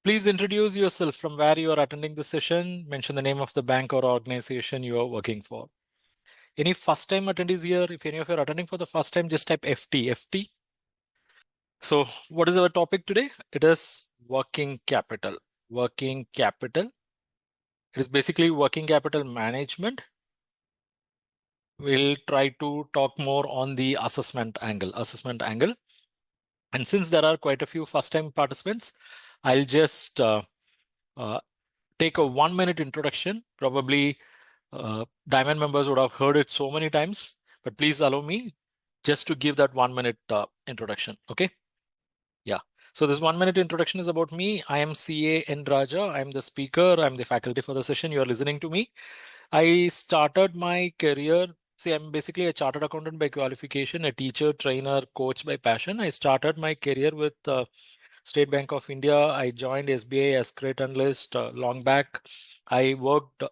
Please introduce yourself from where you are attending the session. Mention the name of the bank or organization you are working for. Any first time attendees here? If any of you are attending for the first time, just type FT. FT. So what is our topic today? It is working capital. Working capital. It is basically working capital management. We'll try to talk more on the assessment angle. And since there are quite a few first-time participants, I'll just uh, take a 1-minute introduction. Probably Diamond members would have heard it so many times, but please allow me just to give that 1-minute introduction. Okay. Yeah. So this 1-minute introduction is about me. I am CA N Raja. I'm the speaker. I'm the faculty for the session. You are listening to me. I started my career. See, I'm basically a chartered accountant by qualification, a teacher, trainer, coach by passion. I started my career with State Bank of India. I joined SBI as credit analyst long back. I worked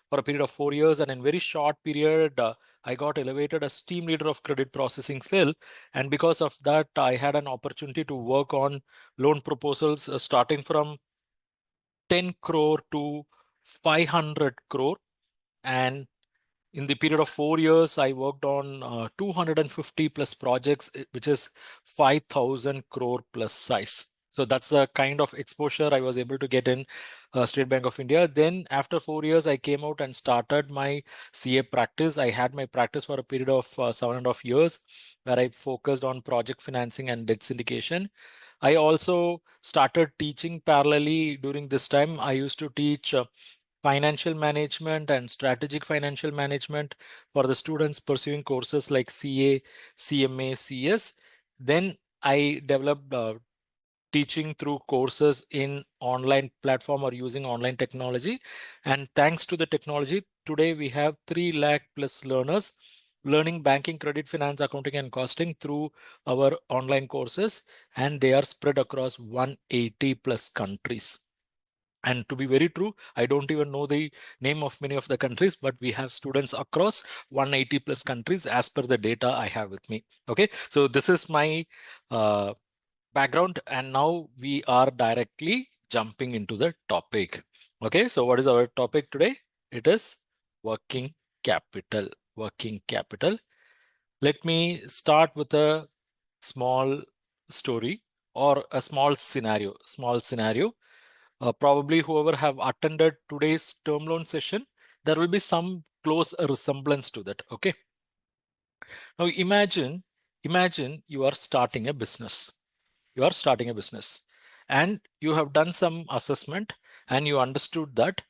for a period of 4 years, and in very short period, I got elevated as team leader of credit processing cell. And because of that, I had an opportunity to work on loan proposals starting from 10 crore to 500 crore. And in the period of 4 years, I worked on 250 plus projects, which is 5,000 crore plus size. So that's the kind of exposure I was able to get in State Bank of India. Then after 4 years, I came out and started my CA practice. I had my practice for a period of 7.5 years, where I focused on project financing and debt syndication. I also started teaching parallelly during this time. I used to teach financial management and strategic financial management for the students pursuing courses like CA, CMA, CS. Then I developed teaching through courses in online platform or using online technology. And thanks to the technology, today we have 3 lakh plus learners learning banking, credit, finance, accounting, and costing through our online courses. And they are spread across 180 plus countries. And to be very true, I don't even know the name of many of the countries, but we have students across 180 plus countries as per the data I have with me. Okay, so this is my background, and now we are directly jumping into the topic. Okay, so what is our topic today? It is working capital. Working capital. Let me start with a small story or a small scenario. Small scenario. Probably whoever have attended today's term loan session, there will be some close resemblance to that. Okay. Now imagine you are starting a business. You are starting a business and you have done some assessment and you understood that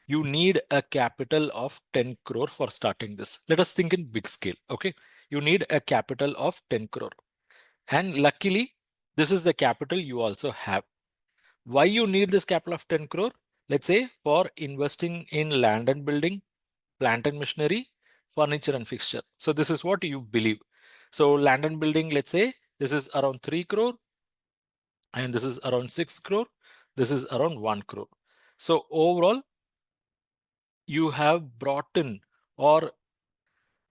you need a capital of 10 crore for starting this. Let us think in big scale. Okay. You need a capital of 10 crore. And luckily, this is the capital you also have. Why you need this capital of 10 crore? Let's say for investing in land and building, plant and machinery, furniture and fixture. So this is what you believe. So land and building, let's say this is around 3 crore and this is around 6 crore. This is around 1 crore. So overall, you have brought in or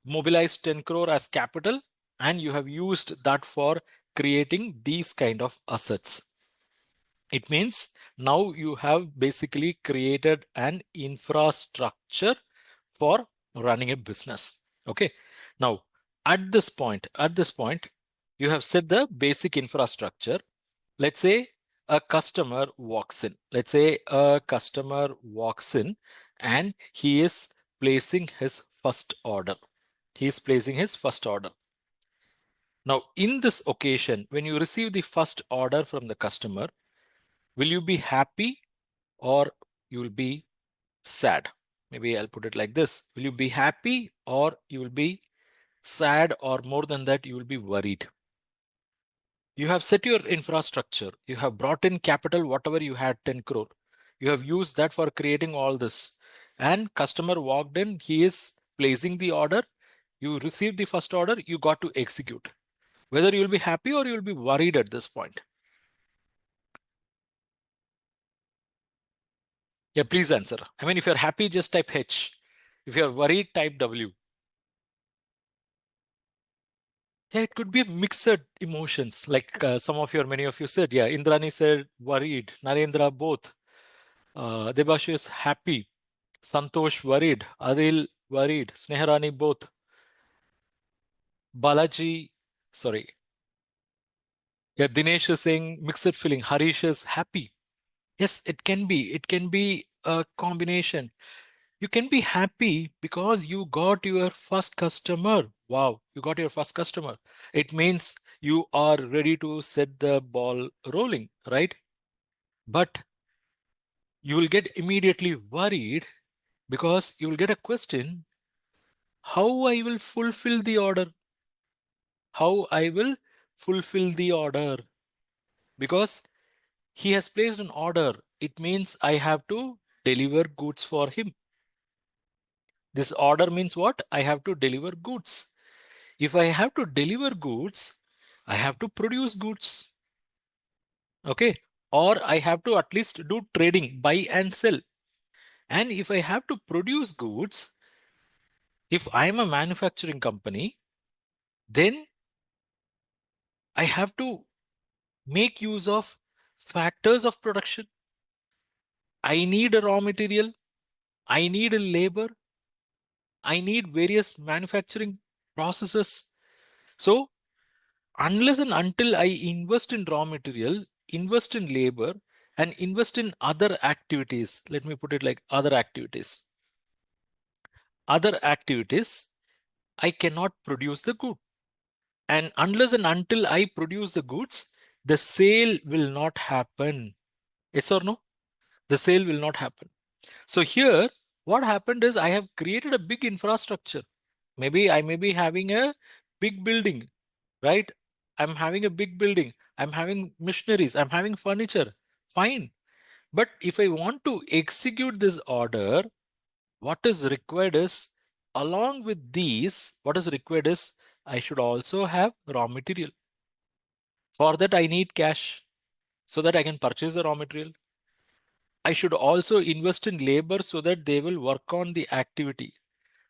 mobilized 10 crore as capital and you have used that for creating these kind of assets. It means now you have basically created an infrastructure for running a business. Okay. Now, at this point, you have set the basic infrastructure. Let's say a customer walks in. Let's say a customer walks in and he is placing his first order. He is placing his first order. Now, in this occasion, when you receive the first order from the customer, will you be happy or you will be sad? Maybe I'll put it like this. Will you be happy or you will be sad, or more than that, you will be worried? You have set your infrastructure. You have brought in capital, whatever you had, 10 crore. You have used that for creating all this. And customer walked in, he is placing the order. You received the first order, you got to execute. Whether you will be happy or you will be worried at this point. Yeah, please answer. I mean, if you're happy, just type H. If you're worried, type W. Yeah, it could be mixed emotions, like many of you said. Yeah, Indrani said worried, Narendra both, Debashish happy, Santosh worried, Adil worried, Sneharani both, Balaji, sorry. Yeah, Dinesh is saying mixed feeling, Harish is happy. Yes, it can be. It can be a combination. You can be happy because you got your first customer. Wow, you got your first customer. It means you are ready to set the ball rolling, right? But you will get immediately worried because you will get a question, how I will fulfill the order? How I will fulfill the order? Because he has placed an order. It means I have to deliver goods for him. This order means what? I have to deliver goods. If I have to deliver goods, I have to produce goods. Okay. Or I have to at least do trading, buy and sell. And if I have to produce goods, if I am a manufacturing company, then I have to make use of factors of production. I need a raw material. I need a labor. I need various manufacturing processes. So unless and until I invest in raw material, invest in labor, and invest in other activities, let me put it like other activities, I cannot produce the good. And unless and until I produce the goods, the sale will not happen. Yes or no? The sale will not happen. So here, what happened is I have created a big infrastructure. Maybe I may be having a big building, right? I'm having a big building. I'm having machineries. I'm having furniture. Fine. But if I want to execute this order, what is required is, along with these, what is required is I should also have raw material. For that, I need cash so that I can purchase the raw material. I should also invest in labor so that they will work on the activity.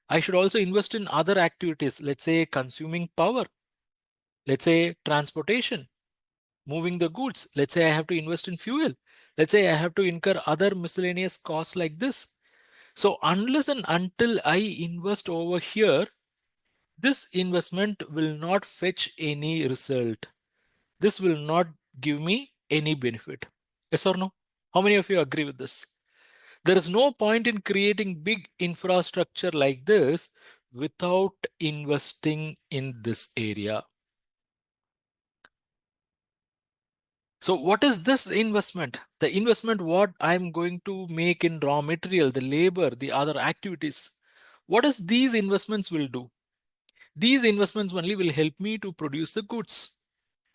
I should also invest in other activities, let's say consuming power, let's say transportation, moving the goods. Let's say I have to invest in fuel. Let's say I have to incur other miscellaneous costs like this. So unless and until I invest over here, this investment will not fetch any result. This will not give me any benefit. Yes or no? How many of you agree with this? There is no point in creating big infrastructure like this without investing in this area. So what is this investment? The investment what I'm going to make in raw material, the labor, the other activities. What is these investments will do? These investments only will help me to produce the goods.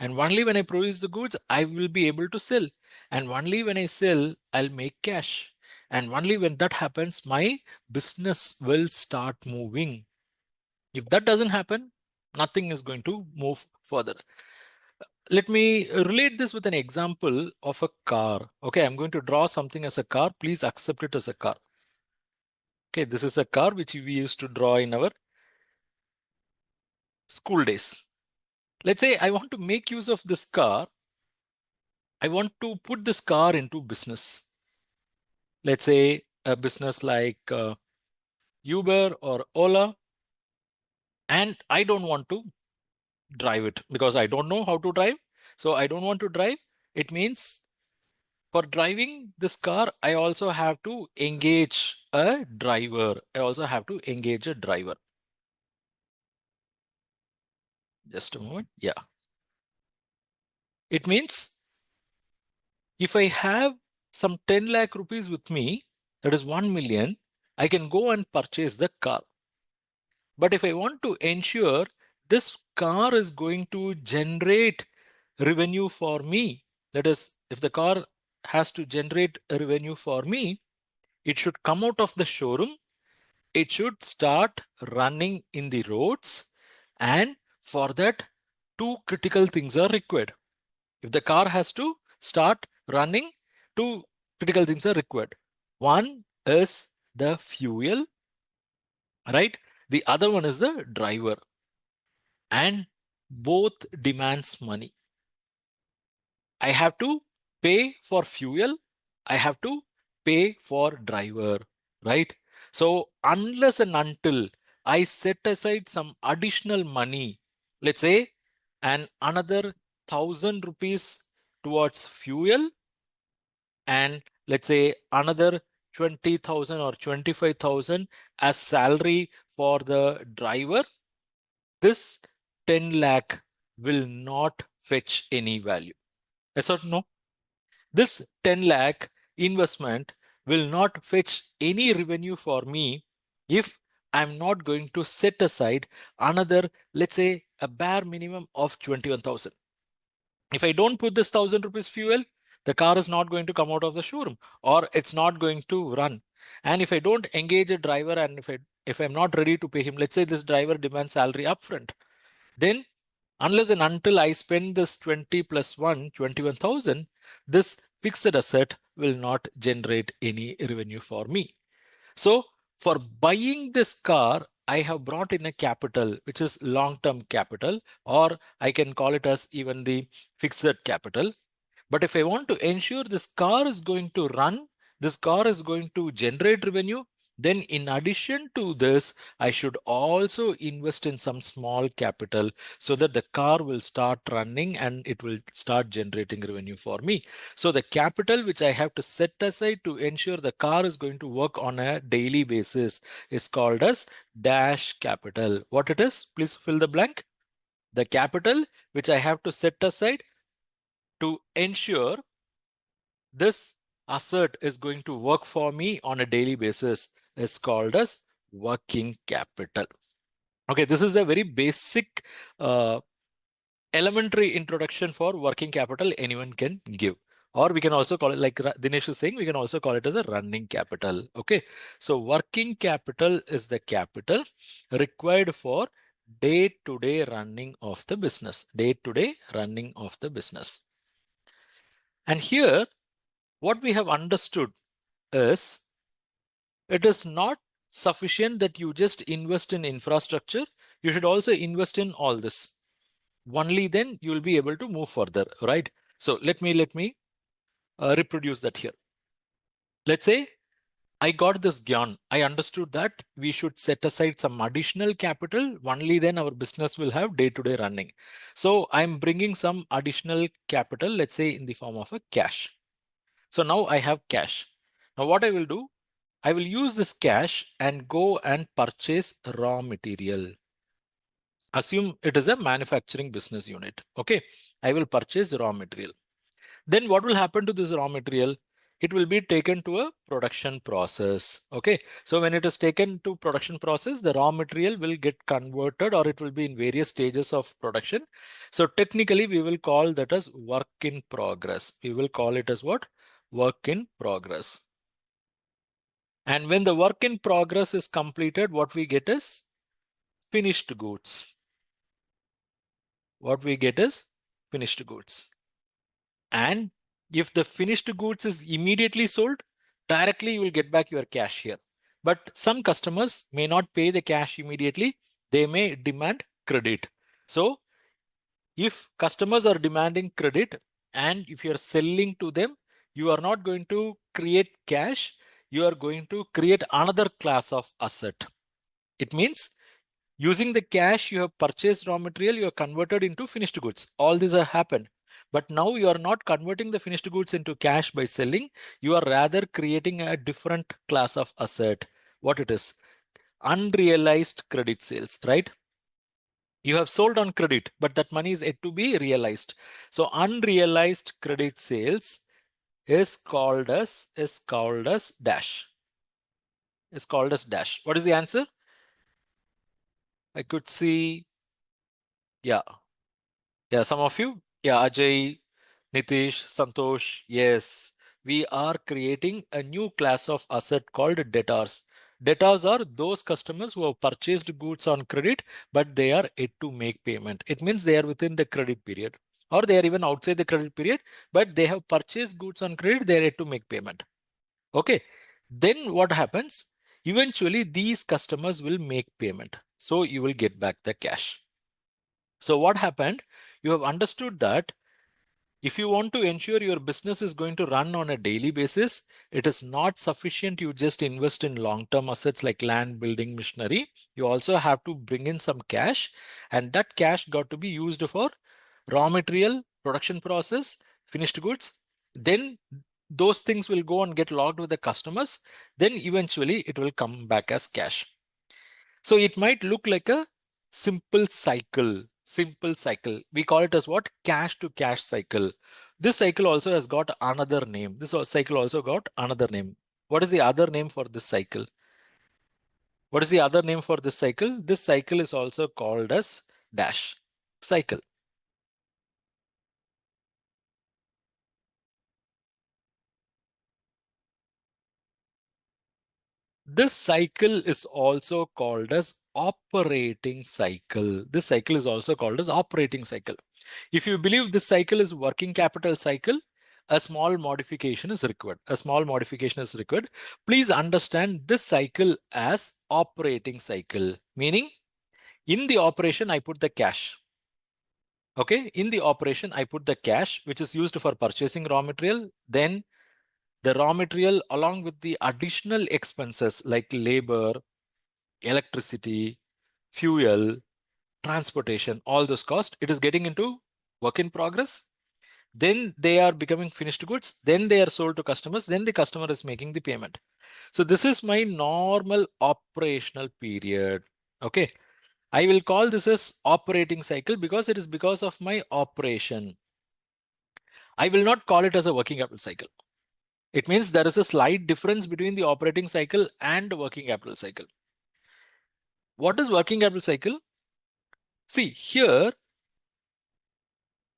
And only when I produce the goods, I will be able to sell. And only when I sell, I'll make cash. And only when that happens, my business will start moving. If that doesn't happen, nothing is going to move further. Let me relate this with an example of a car. Okay, I'm going to draw something as a car. Please accept it as a car. Okay, this is a car which we used to draw in our school days. Let's say I want to make use of this car. I want to put this car into business. Let's say a business like Uber or Ola, and I don't want to drive it because I don't know how to drive. So I don't want to drive. It means for driving this car, I also have to engage a driver. I also have to engage a driver. Just a moment. Yeah. It means if I have some 10 lakh rupees with me, that is 1 million, I can go and purchase the car. But if I want to ensure this car is going to generate revenue for me, that is, if the car has to generate a revenue for me, it should come out of the showroom. It should start running in the roads. And for that, two critical things are required. If the car has to start running, two critical things are required. One is the fuel, right? The other one is the driver. And both demands money. I have to pay for fuel. I have to pay for driver, right? So unless and until I set aside some additional money, let's say, and another 1,000 rupees towards fuel, and let's say another 20,000 or 25,000 as salary for the driver, this 10 lakh will not fetch any value. Yes or no? This 10 lakh investment will not fetch any revenue for me if I'm not going to set aside another, let's say, a bare minimum of 21,000. If I don't put this 1,000 rupees fuel, the car is not going to come out of the showroom or it's not going to run. And if I don't engage a driver and if I'm not ready to pay him, let's say this driver demands salary upfront, then unless and until I spend this 20 plus 1, 21,000, this fixed asset will not generate any revenue for me. So for buying this car, I have brought in a capital, which is long-term capital, or I can call it as even the fixed capital. But if I want to ensure this car is going to run, this car is going to generate revenue, then in addition to this, I should also invest in some small capital so that the car will start running and it will start generating revenue for me. So the capital which I have to set aside to ensure the car is going to work on a daily basis is called as dash capital. What it is? Please fill the blank. The capital which I have to set aside to ensure this asset is going to work for me on a daily basis is called as working capital. Okay, this is a very basic elementary introduction for working capital anyone can give. Or we can also call it, like Dinesh is saying, we can also call it as a running capital. Okay, so working capital is the capital required for day-to-day running of the business. Day-to-day running of the business. And here, what we have understood is it is not sufficient that you just invest in infrastructure. You should also invest in all this. Only then you will be able to move further, right? So let me reproduce that here. Let's say I got this gyan. I understood that we should set aside some additional capital. Only then our business will have day-to-day running. So I'm bringing some additional capital, let's say in the form of a cash. So now I have cash. Now what I will do, I will use this cash and go and purchase raw material. Assume it is a manufacturing business unit. Okay, I will purchase raw material. Then what will happen to this raw material? It will be taken to a production process. Okay, so when it is taken to production process, the raw material will get converted or it will be in various stages of production. So technically we will call that as work in progress. We will call it as what? Work in progress. And when the work in progress is completed, what we get is finished goods. What we get is finished goods. And if the finished goods is immediately sold, directly you will get back your cash here. But some customers may not pay the cash immediately. They may demand credit. So if customers are demanding credit and if you're selling to them, you are not going to create cash. You are going to create another class of asset. It means using the cash you have purchased raw material, you have converted into finished goods. All these have happened. But now you are not converting the finished goods into cash by selling. You are rather creating a different class of asset. What it is? Unrealized credit sales, right? You have sold on credit, but that money is yet to be realized. So unrealized credit sales is called as dash. Is called as dash. What is the answer? I could see, yeah, some of you. Yeah, Ajay, Nitish, Santosh. Yes, we are creating a new class of asset called debtors. Debtors are those customers who have purchased goods on credit, but they are yet to make payment. It means they are within the credit period, or they are even outside the credit period, but they have purchased goods on credit, they are yet to make payment. Okay. Then what happens? Eventually, these customers will make payment. So you will get back the cash. So what happened? You have understood that if you want to ensure your business is going to run on a daily basis, it is not sufficient you just invest in long-term assets like land, building, machinery. You also have to bring in some cash, and that cash got to be used for raw material, production process, finished goods. Then those things will go and get logged with the customers. Then eventually it will come back as cash. So it might look like a simple cycle. Simple cycle. We call it as what? Cash to cash cycle. This cycle also has got another name. This cycle also got another name. What is the other name for this cycle? What is the other name for this cycle? This cycle is also called as dash cycle. This cycle is also called as operating cycle. This cycle is also called as operating cycle. If you believe this cycle is working capital cycle, a small modification is required. A small modification is required. Please understand this cycle as operating cycle, meaning in the operation, I put the cash. Okay, in the operation, I put the cash, which is used for purchasing raw material. Then the raw material along with the additional expenses like labor, electricity, fuel, transportation, all those costs, it is getting into work in progress. Then they are becoming finished goods. Then they are sold to customers. Then the customer is making the payment. So this is my normal operational period. Okay. I will call this as operating cycle because it is because of my operation. I will not call it as a working capital cycle. It means there is a slight difference between the operating cycle and the working capital cycle. What is working capital cycle? See, here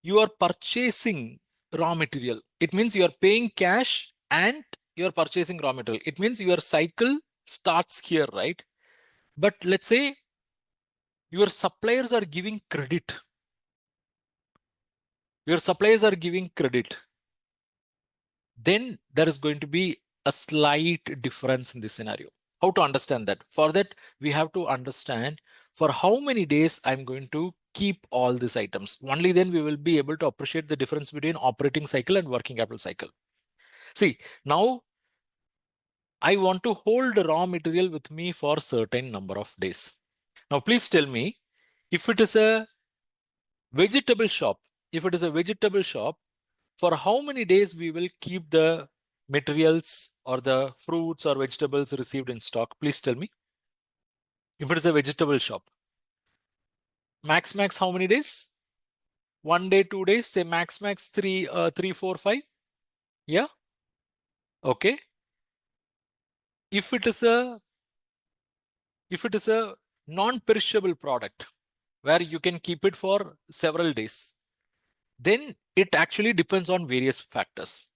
you are purchasing raw material. It means you are paying cash and you are purchasing raw material. It means your cycle starts here, right? But let's say your suppliers are giving credit. Your suppliers are giving credit. Then there is going to be a slight difference in this scenario. How to understand that? For that, we have to understand for how many days I'm going to keep all these items. Only then we will be able to appreciate the difference between operating cycle and working capital cycle. See, now I want to hold raw material with me for certain number of days. Now, please tell me if it is a vegetable shop, for how many days we will keep the materials or the fruits or vegetables received in stock? Please tell me. If it is a vegetable shop, max how many days? 1 day, 2 days, say max 3, 4, 5. Yeah. Okay. If it is a non-perishable product where you can keep it for several days, then it actually depends on various factors.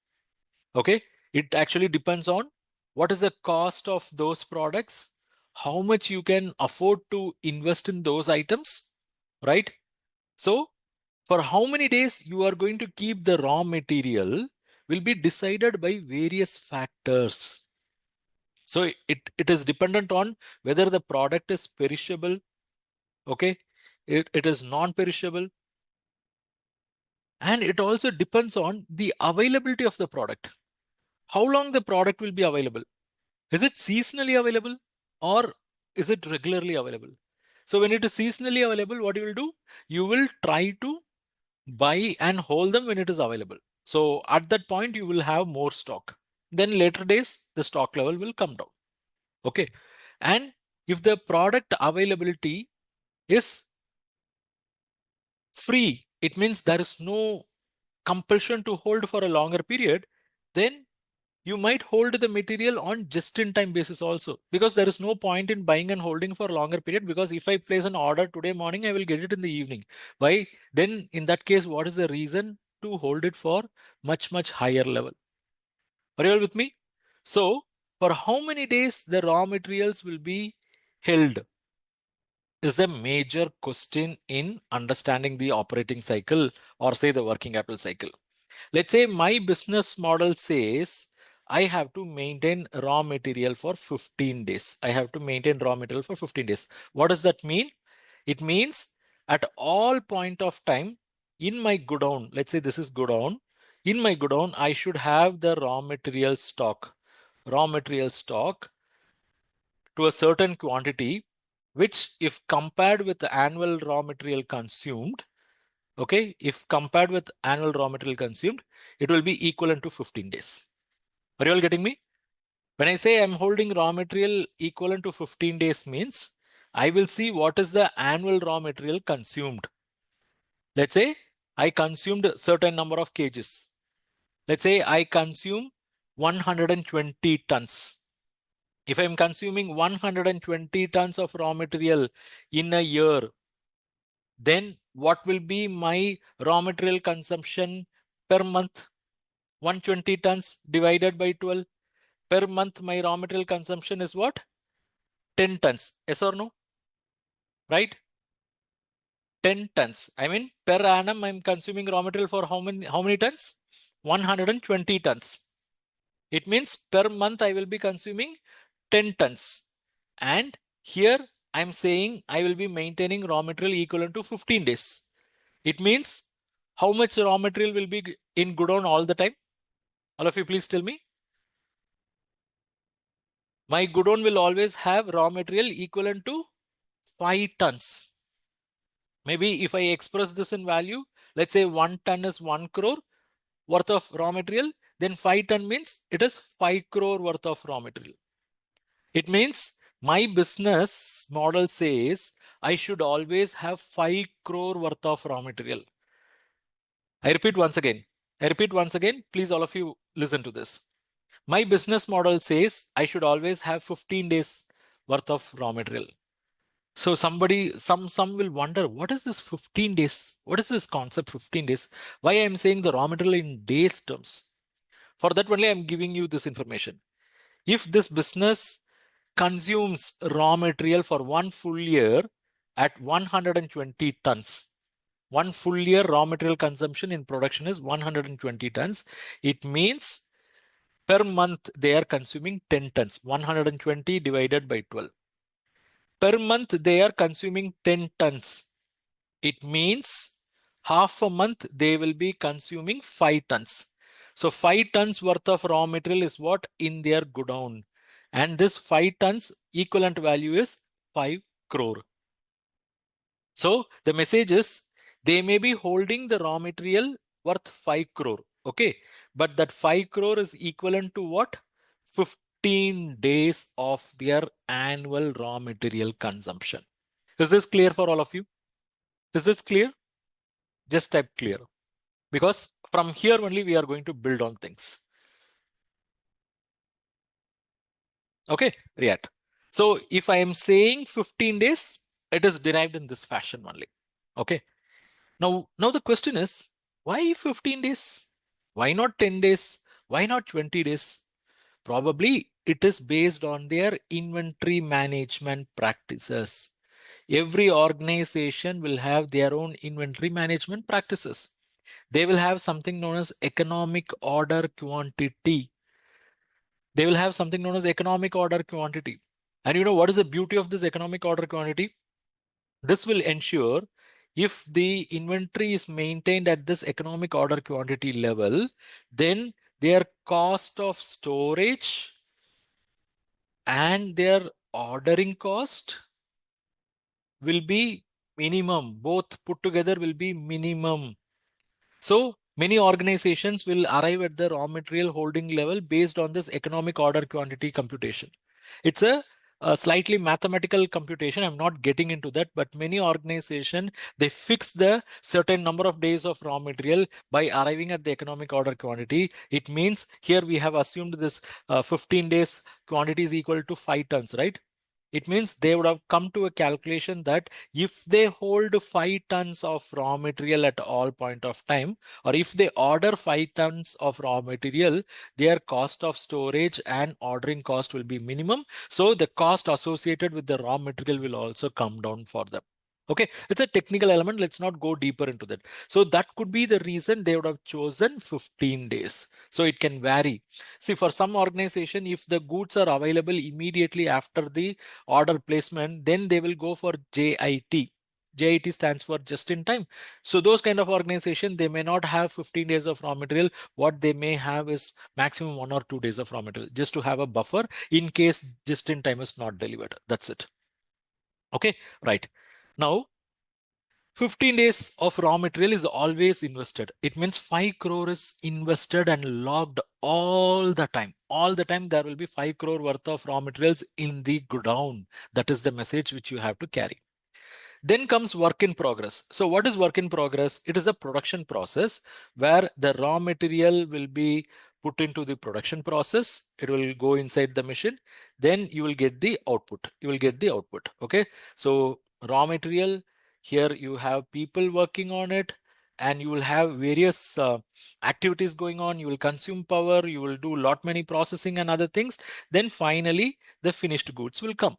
Okay. It actually depends on what is the cost of those products, how much you can afford to invest in those items, right? So for how many days you are going to keep the raw material will be decided by various factors. So it is dependent on whether the product is perishable, okay? It is non-perishable. And it also depends on the availability of the product. How long the product will be available? Is it seasonally available or is it regularly available? So when it is seasonally available, what you will do? You will try to buy and hold them when it is available. So at that point, you will have more stock. Then later days, the stock level will come down. Okay. And if the product availability is free, it means there is no compulsion to hold for a longer period, then you might hold the material on just-in-time basis also, because there is no point in buying and holding for a longer period, because if I place an order today morning, I will get it in the evening. Why? Then in that case, what is the reason to hold it for much higher level? Are you all with me? So for how many days the raw materials will be held is the major question in understanding the operating cycle or say the working capital cycle. Let's say my business model says I have to maintain raw material for 15 days. I have to maintain raw material for 15 days. What does that mean? It means at all point of time in my godown, let's say this is godown, in my godown, I should have the raw material stock to a certain quantity, which if compared with the annual raw material consumed, okay, if compared with annual raw material consumed, it will be equivalent to 15 days. Are you all getting me? When I say I'm holding raw material equivalent to 15 days means I will see what is the annual raw material consumed. Let's say I consumed a certain number of kgs. Let's say I consume 120 tons. If I'm consuming 120 tons of raw material in a year, then what will be my raw material consumption per month? 120 tons divided by 12. Per month, my raw material consumption is what? 10 tons. Yes or no? Right? 10 tons. I mean, per annum, I'm consuming raw material for how many tons? 120 tons. It means per month, I will be consuming 10 tons. And here I'm saying I will be maintaining raw material equivalent to 15 days. It means how much raw material will be in godown all the time? All of you, please tell me. My godown will always have raw material equivalent to 5 tons. Maybe if I express this in value, let's say 1 ton is 1 crore worth of raw material, then 5 ton means it is 5 crore worth of raw material. It means my business model says I should always have 5 crore worth of raw material. I repeat once again. Please, all of you listen to this. My business model says I should always have 15 days worth of raw material. So some will wonder, what is this 15 days? What is this concept 15 days? Why I am saying the raw material in days terms? For that only I am giving you this information. If this business consumes raw material for one full year at 120 tons, one full year raw material consumption in production is 120 tons. It means per month they are consuming 10 tons, 120 divided by 12. Per month they are consuming 10 tons. It means half a month they will be consuming 5 tons. So 5 tons worth of raw material is what in their godown. And this 5 tons equivalent value is 5 crore. So the message is they may be holding the raw material worth 5 crore. Okay. But that 5 crore is equivalent to what? 15 days of their annual raw material consumption. Is this clear for all of you? Is this clear? Just type clear. Because from here only we are going to build on things. Okay, Riyat. So if I am saying 15 days, it is derived in this fashion only. Okay. Now the question is, why 15 days? Why not 10 days? Why not 20 days? Probably it is based on their inventory management practices. Every organization will have their own inventory management practices. They will have something known as economic order quantity. They will have something known as economic order quantity. And you know what is the beauty of this economic order quantity? This will ensure if the inventory is maintained at this economic order quantity level, then their cost of storage and their ordering cost will be minimum. Both put together will be minimum. So many organizations will arrive at the raw material holding level based on this economic order quantity computation. It's a slightly mathematical computation. I'm not getting into that, but many organizations, they fix the certain number of days of raw material by arriving at the economic order quantity. It means here we have assumed this 15 days quantity is equal to 5 tons, right? It means they would have come to a calculation that if they hold 5 tons of raw material at all point of time, or if they order 5 tons of raw material, their cost of storage and ordering cost will be minimum. So the cost associated with the raw material will also come down for them. Okay, it's a technical element. Let's not go deeper into that. So that could be the reason they would have chosen 15 days. So it can vary. See, for some organization, if the goods are available immediately after the order placement, then they will go for JIT, JIT stands for just in time. So those kind of organization, they may not have 15 days of raw material. What they may have is maximum 1 or 2 days of raw material, just to have a buffer in case just in time is not delivered. That's it. Okay, right. Now, 15 days of raw material is always invested. It means 5 crore is invested and logged all the time. All the time there will be 5 crore worth of raw materials in the godown. That is the message which you have to carry. Then comes work in progress. So what is work in progress? It is a production process where the raw material will be put into the production process. It will go inside the machine. Then you will get the output. You will get the output. Okay. So raw material, here you have people working on it, and you will have various activities going on. You will consume power. You will do lot many processing and other things. Then finally, the finished goods will come.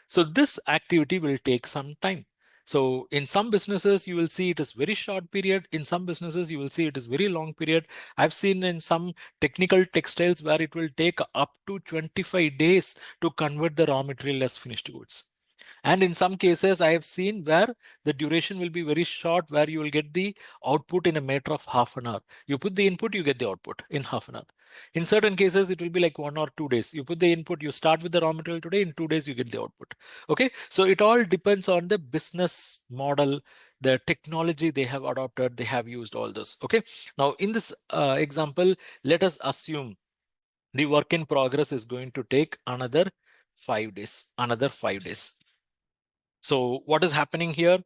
So this activity will take some time. So in some businesses, you will see it is very short period. In some businesses, you will see it is very long period. I've seen in some technical textiles where it will take up to 25 days to convert the raw material as finished goods. And in some cases, I have seen where the duration will be very short, where you will get the output in a matter of half an hour. You put the input, you get the output in half an hour. In certain cases, it will be like 1 or 2 days. You put the input, you start with the raw material today, in 2 days, you get the output. Okay, so it all depends on the business model, the technology they have adopted, they have used all this. Okay, now in this example, let us assume the work in progress is going to take another 5 days, another 5 days. So what is happening here?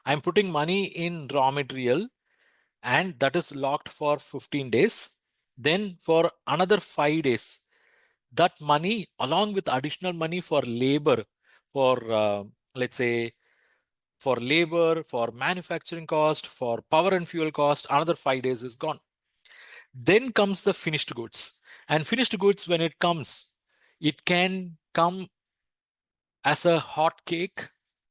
I'm putting money in raw material, and that is locked for 15 days. Then for another 5 days, that money along with additional money for labor, for let's say for labor, for manufacturing cost, for power and fuel cost, another 5 days is gone. Then comes the finished goods. And finished goods, when it comes, it can come as a hot cake,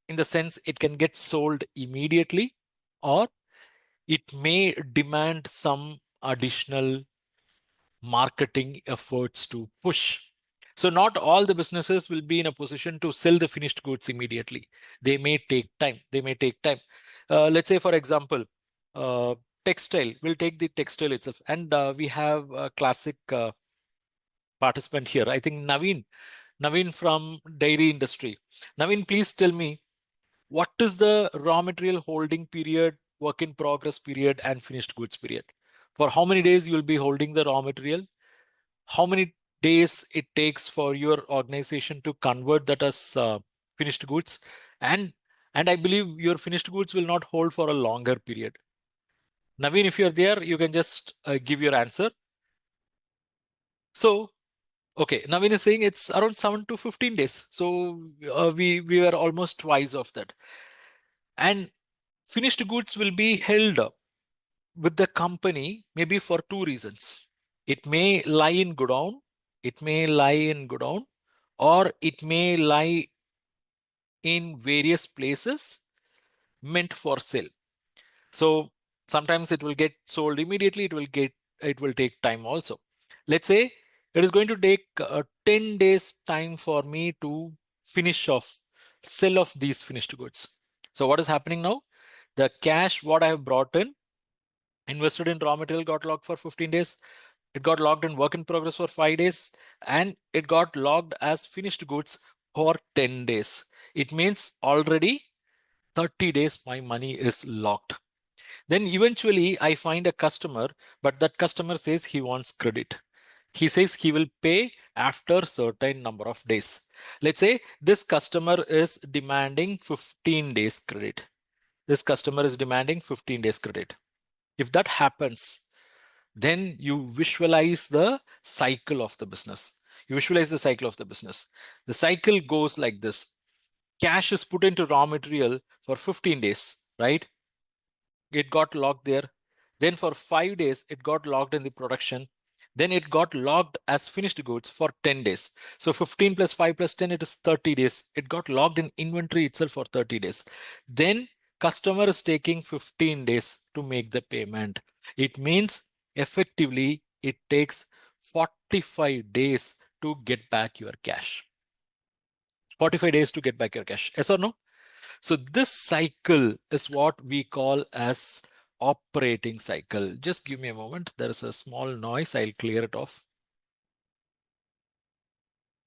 in the sense it can get sold immediately, or it may demand some additional marketing efforts to push. So not all the businesses will be in a position to sell the finished goods immediately. They may take time. They may take time. Let's say, for example, textile. We'll take the textile itself. And we have a classic participant here. I think Naveen from dairy industry. Naveen, please tell me, what is the raw material holding period, work in progress period, and finished goods period? For how many days you will be holding the raw material? How many days it takes for your organization to convert that as finished goods? And I believe your finished goods will not hold for a longer period. Naveen, if you're there, you can just give your answer. So, okay, Naveen is saying it's around 7 to 15 days. So we were almost twice of that. And finished goods will be held with the company maybe for two reasons. It may lie in godown, it may lie in godown, or it may lie in various places meant for sale. So sometimes it will get sold immediately, it will take time also. Let's say it is going to take 10 days time for me to finish off, sell off these finished goods. So what is happening now? The cash what I have brought in, invested in raw material, got locked for 15 days. It got logged in work in progress for 5 days, and it got logged as finished goods for 10 days. It means already 30 days my money is locked. Then eventually I find a customer, but that customer says he wants credit. He says he will pay after certain number of days. Let's say this customer is demanding 15 days credit. This customer is demanding 15 days credit. If that happens, then you visualize the cycle of the business. You visualize the cycle of the business. The cycle goes like this. Cash is put into raw material for 15 days, right? It got locked there. Then for 5 days, it got locked in the production. Then it got locked as finished goods for 10 days. So 15 plus 5 plus 10, it is 30 days. It got locked in inventory itself for 30 days. Then customer is taking 15 days to make the payment. It means effectively it takes 45 days to get back your cash. 45 days to get back your cash. Yes or no? So this cycle is what we call as operating cycle. Just give me a moment. There is a small noise. I'll clear it off.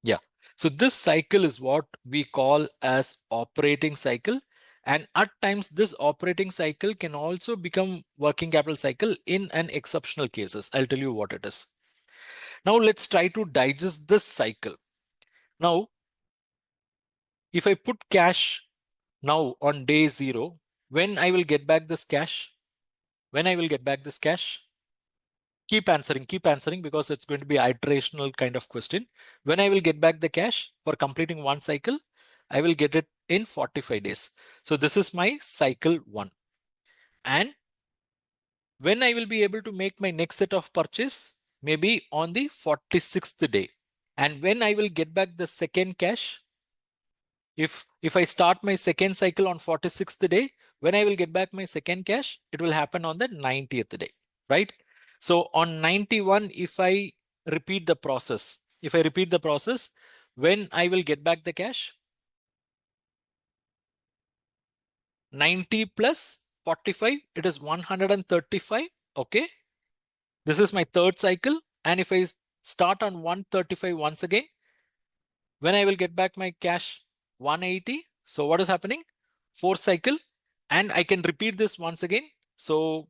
Yeah. So this cycle is what we call as operating cycle. And at times this operating cycle can also become working capital cycle in an exceptional cases. I'll tell you what it is. Now let's try to digest this cycle. Now, if I put cash now on day 0, when I will get back this cash? When I will get back this cash? Keep answering because it's going to be iterational kind of question. When I will get back the cash for completing one cycle, I will get it in 45 days. So this is my cycle 1. And when I will be able to make my next set of purchase? Maybe on the 46th day. And when I will get back the second cash? If I start my second cycle on 46th day, when I will get back my second cash, it will happen on the 90th day, right? So on 91, if I repeat the process, when I will get back the cash? 90 plus 45, it is 135, okay? This is my third cycle. And if I start on 135 once again, when I will get back my cash? 180. So what is happening? Fourth cycle. And I can repeat this once again. So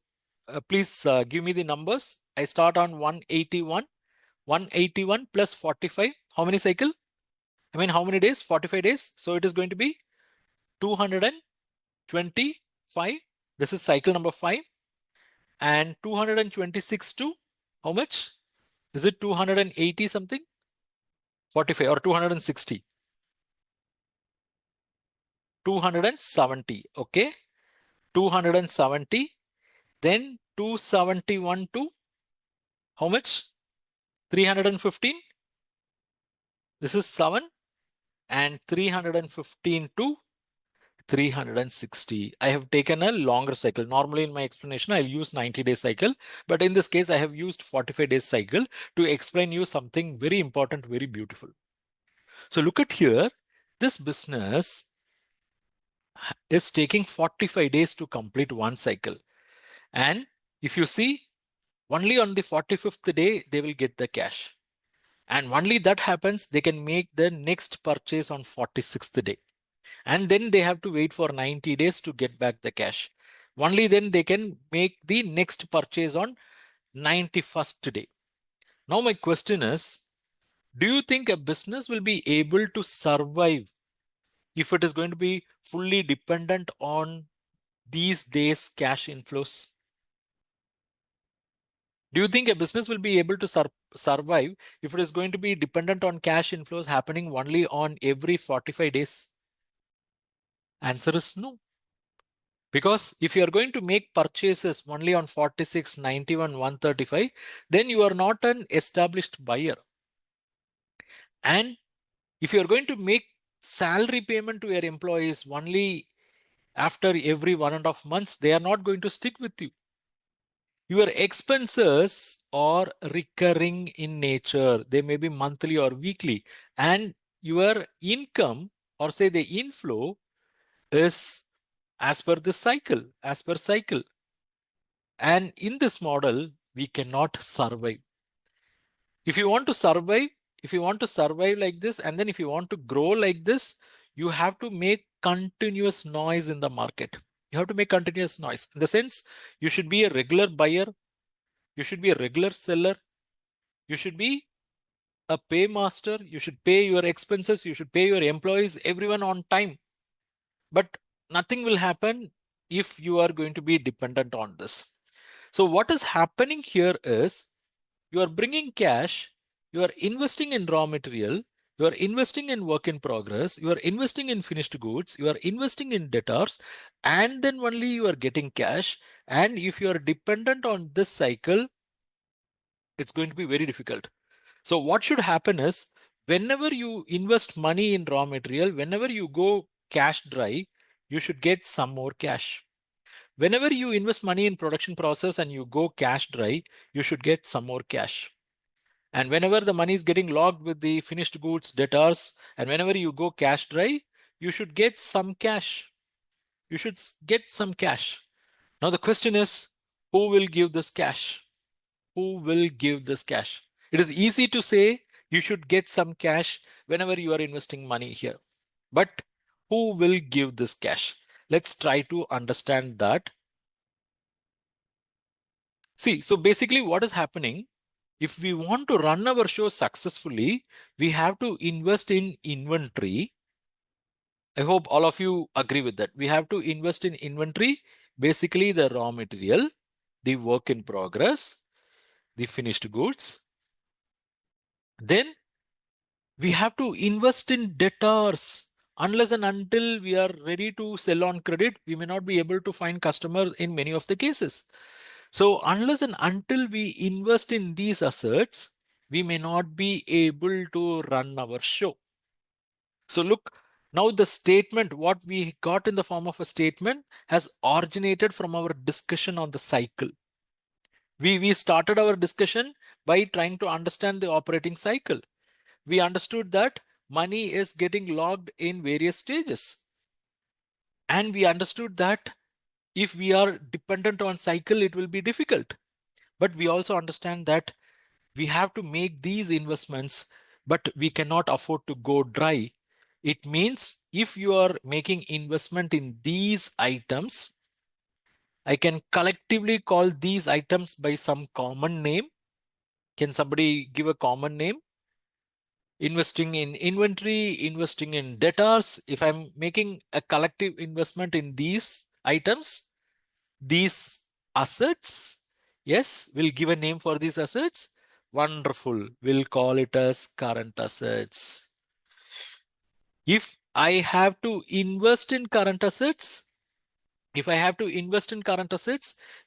please give me the numbers. I start on 181. 181 plus 45. How many cycle? I mean, how many days? 45 days. So it is going to be 225. This is cycle number 5. And 226 to how much? Is it 280 something? 45 or 260? 270. Okay. 270. Then 271 to how much? 315. This is 7. And 315 to 360. I have taken a longer cycle. Normally in my explanation, I'll use 90-day cycle. But in this case, I have used 45 days cycle to explain you something very important, very beautiful. So look at here. This business is taking 45 days to complete one cycle. And if you see, only on the 45th day, they will get the cash. And only that happens, they can make the next purchase on 46th day. And then they have to wait for 90 days to get back the cash. Only then they can make the next purchase on 91st day. Now my question is, do you think a business will be able to survive if it is going to be fully dependent on these days cash inflows? Do you think a business will be able to survive if it is going to be dependent on cash inflows happening only on every 45 days? Answer is no. Because if you are going to make purchases only on 46, 91, 135, then you are not an established buyer. And if you are going to make salary payment to your employees only after every 1.5 months, they are not going to stick with you. Your expenses are recurring in nature. They may be monthly or weekly. And your income, or say the inflow, is as per the cycle, as per cycle. And in this model, we cannot survive. If you want to survive like this, and then if you want to grow like this, you have to make continuous noise in the market. You have to make continuous noise. In the sense, you should be a regular buyer. You should be a regular seller. You should be a paymaster. You should pay your expenses. You should pay your employees, everyone on time. But nothing will happen if you are going to be dependent on this. So what is happening here is you are bringing cash, you are investing in raw material, you are investing in work in progress, you are investing in finished goods, you are investing in debtors, and then only you are getting cash. And if you are dependent on this cycle, it's going to be very difficult. So what should happen is, whenever you invest money in raw material, whenever you go cash dry, you should get some more cash. Whenever you invest money in production process and you go cash dry, you should get some more cash. And whenever the money is getting locked with the finished goods, debtors, and whenever you go cash dry, you should get some cash. you should get some cash. Now the question is, who will give this cash? Who will give this cash? It is easy to say you should get some cash whenever you are investing money here. But who will give this cash? Let's try to understand that. See, so basically what is happening, if we want to run our show successfully, we have to invest in inventory. I hope all of you agree with that. We have to invest in inventory, basically the raw material, the work in progress, the finished goods. Then we have to invest in debtors. Unless and until we are ready to sell on credit, we may not be able to find customers in many of the cases. So unless and until we invest in these assets, we may not be able to run our show. So look, now the statement, what we got in the form of a statement, has originated from our discussion on the cycle. We started our discussion by trying to understand the operating cycle. We understood that money is getting logged in various stages. And we understood that if we are dependent on cycle, it will be difficult. But we also understand that we have to make these investments, but we cannot afford to go dry. It means if you are making investment in these items, I can collectively call these items by some common name. Can somebody give a common name? Investing in inventory, investing in debtors. If I'm making a collective investment in these items, these assets, yes, we'll give a name for these assets. Wonderful. We'll call it as current assets. If I have to invest in current assets,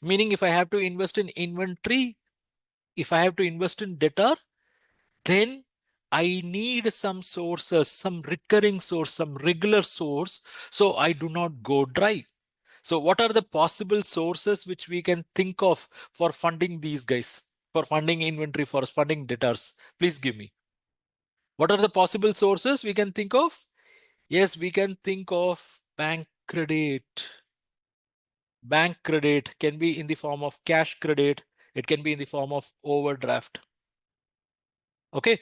meaning if I have to invest in inventory, if I have to invest in debtor, then I need some sources, some recurring source, some regular source, so I do not go dry. So what are the possible sources which we can think of for funding these guys, for funding inventory, for funding debtors? Please give me. What are the possible sources we can think of? Yes, we can think of bank credit. Bank credit can be in the form of cash credit. It can be in the form of overdraft. Okay.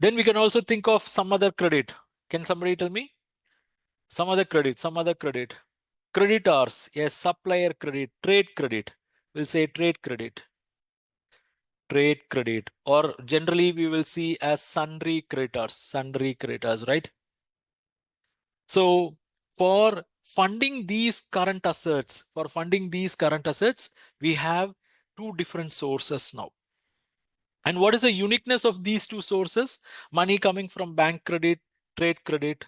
Then we can also think of some other credit. Can somebody tell me? Some other credit, some other credit. Creditors, yes, supplier credit, trade credit. We'll say trade credit. Trade credit, or generally we will see as sundry creditors, right? So for funding these current assets, we have two different sources now. And what is the uniqueness of these two sources? Money coming from bank credit, trade credit.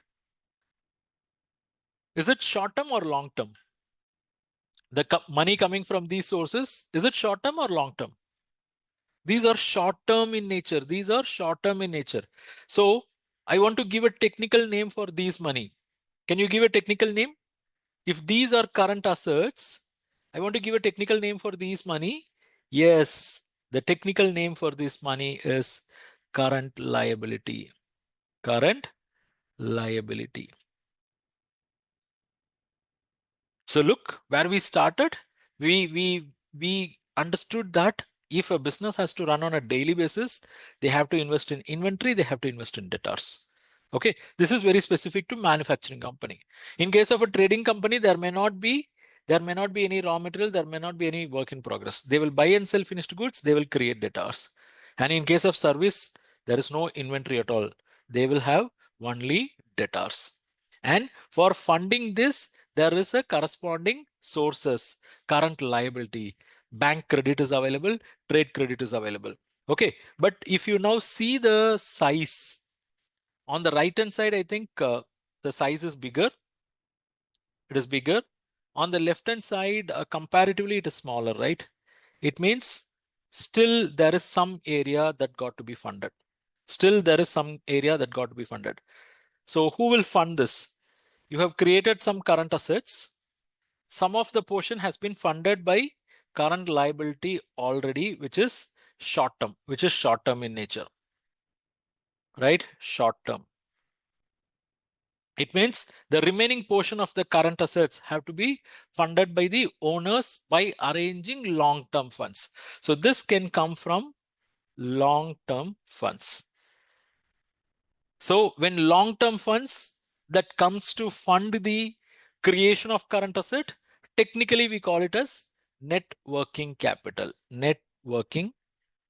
Is it short term or long term? The money coming from these sources, is it short term or long term? These are short term in nature. So I want to give a technical name for these money. Can you give a technical name? If these are current assets, I want to give a technical name for these money. Yes, the technical name for this money is current liability. Current liability. So look where we started. We understood that if a business has to run on a daily basis, they have to invest in inventory, they have to invest in debtors. Okay, this is very specific to manufacturing company. In case of a trading company, there may not be any raw material, there may not be any work in progress. They will buy and sell finished goods, they will create debtors. And in case of service, there is no inventory at all. They will have only debtors. And for funding this, there is a corresponding sources, current liability, bank credit is available, trade credit is available. Okay, but if you now see the size on the right hand side, I think the size is bigger. It is bigger. On the left hand side, comparatively, it is smaller, right? It means still there is some area that got to be funded. So who will fund this? You have created some current assets. Some of the portion has been funded by current liability already, which is short term in nature, right? Short term. It means the remaining portion of the current assets have to be funded by the owners by arranging long-term funds. So this can come from long-term funds. So when long-term funds that comes to fund the creation of current asset, technically we call it as net working capital. Net working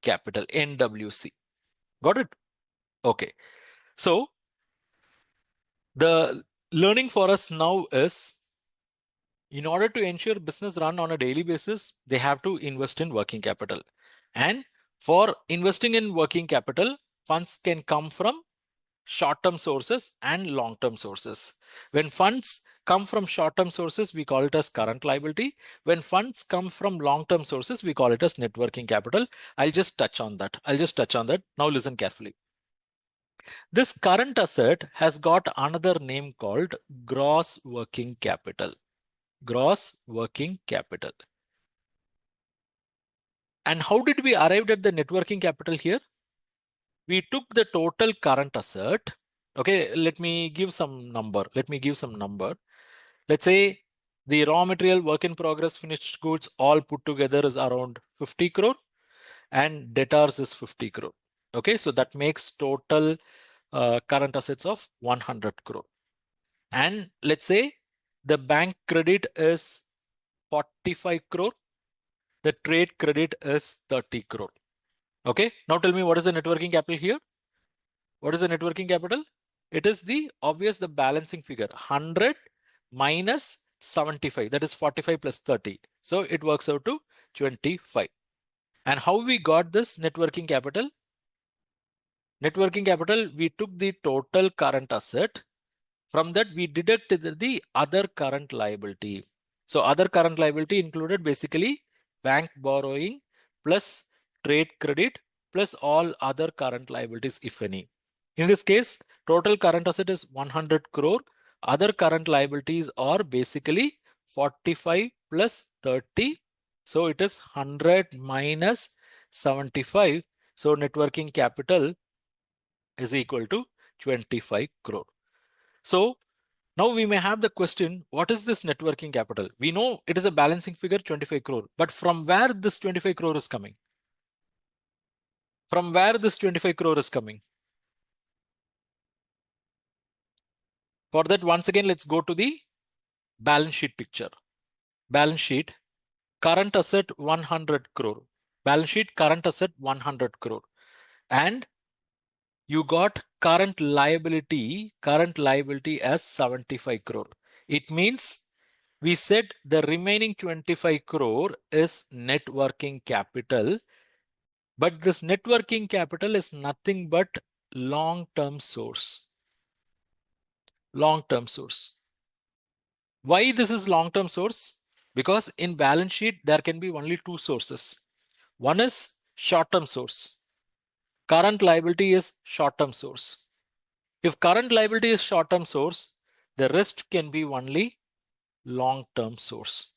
capital, NWC. Got it? Okay. So the learning for us now is, in order to ensure business run on a daily basis, they have to invest in working capital. And for investing in working capital, funds can come from short-term sources and long-term sources. When funds come from short-term sources, we call it as current liability. When funds come from long-term sources, we call it as net working capital. I'll just touch on that. Now listen carefully. This current asset has got another name called gross working capital. Gross working capital. And how did we arrive at the net working capital here? We took the total current asset. Okay, let me give some number. Let's say the raw material, work in progress, finished goods all put together is around 50 crore and debtors is 50 crore. Okay, so that makes total current assets of 100 crore. And let's say the bank credit is 45 crore. The trade credit is 30 crore. Okay, now tell me, what is the net working capital here? What is the net working capital? It is the balancing figure, 100 minus 75, that is 45 plus 30. So it works out to 25. And how we got this net working capital? Net working capital, we took the total current asset. From that, we deducted the other current liability. So other current liability included basically bank borrowing plus trade credit plus all other current liabilities, if any. In this case, total current asset is 100 crore. Other current liabilities are basically 45 plus 30. So it is 100 minus 75. So net working capital is equal to 25 crore. So now we may have the question, what is this net working capital? We know it is a balancing figure, 25 crore, but from where this 25 crore is coming? From where this 25 crore is coming? For that, once again, let's go to the balance sheet picture. Balance sheet, current asset 100 crore. Balance sheet, current asset 100 crore. And you got current liability as 75 crore. It means we said the remaining 25 crore is net working capital, but this net working capital is nothing but long-term source. Long-term source. Why this is long-term source? Because in balance sheet, there can be only two sources. One is short-term source. Current liability is short-term source. If current liability is short-term source, the rest can be only long-term source.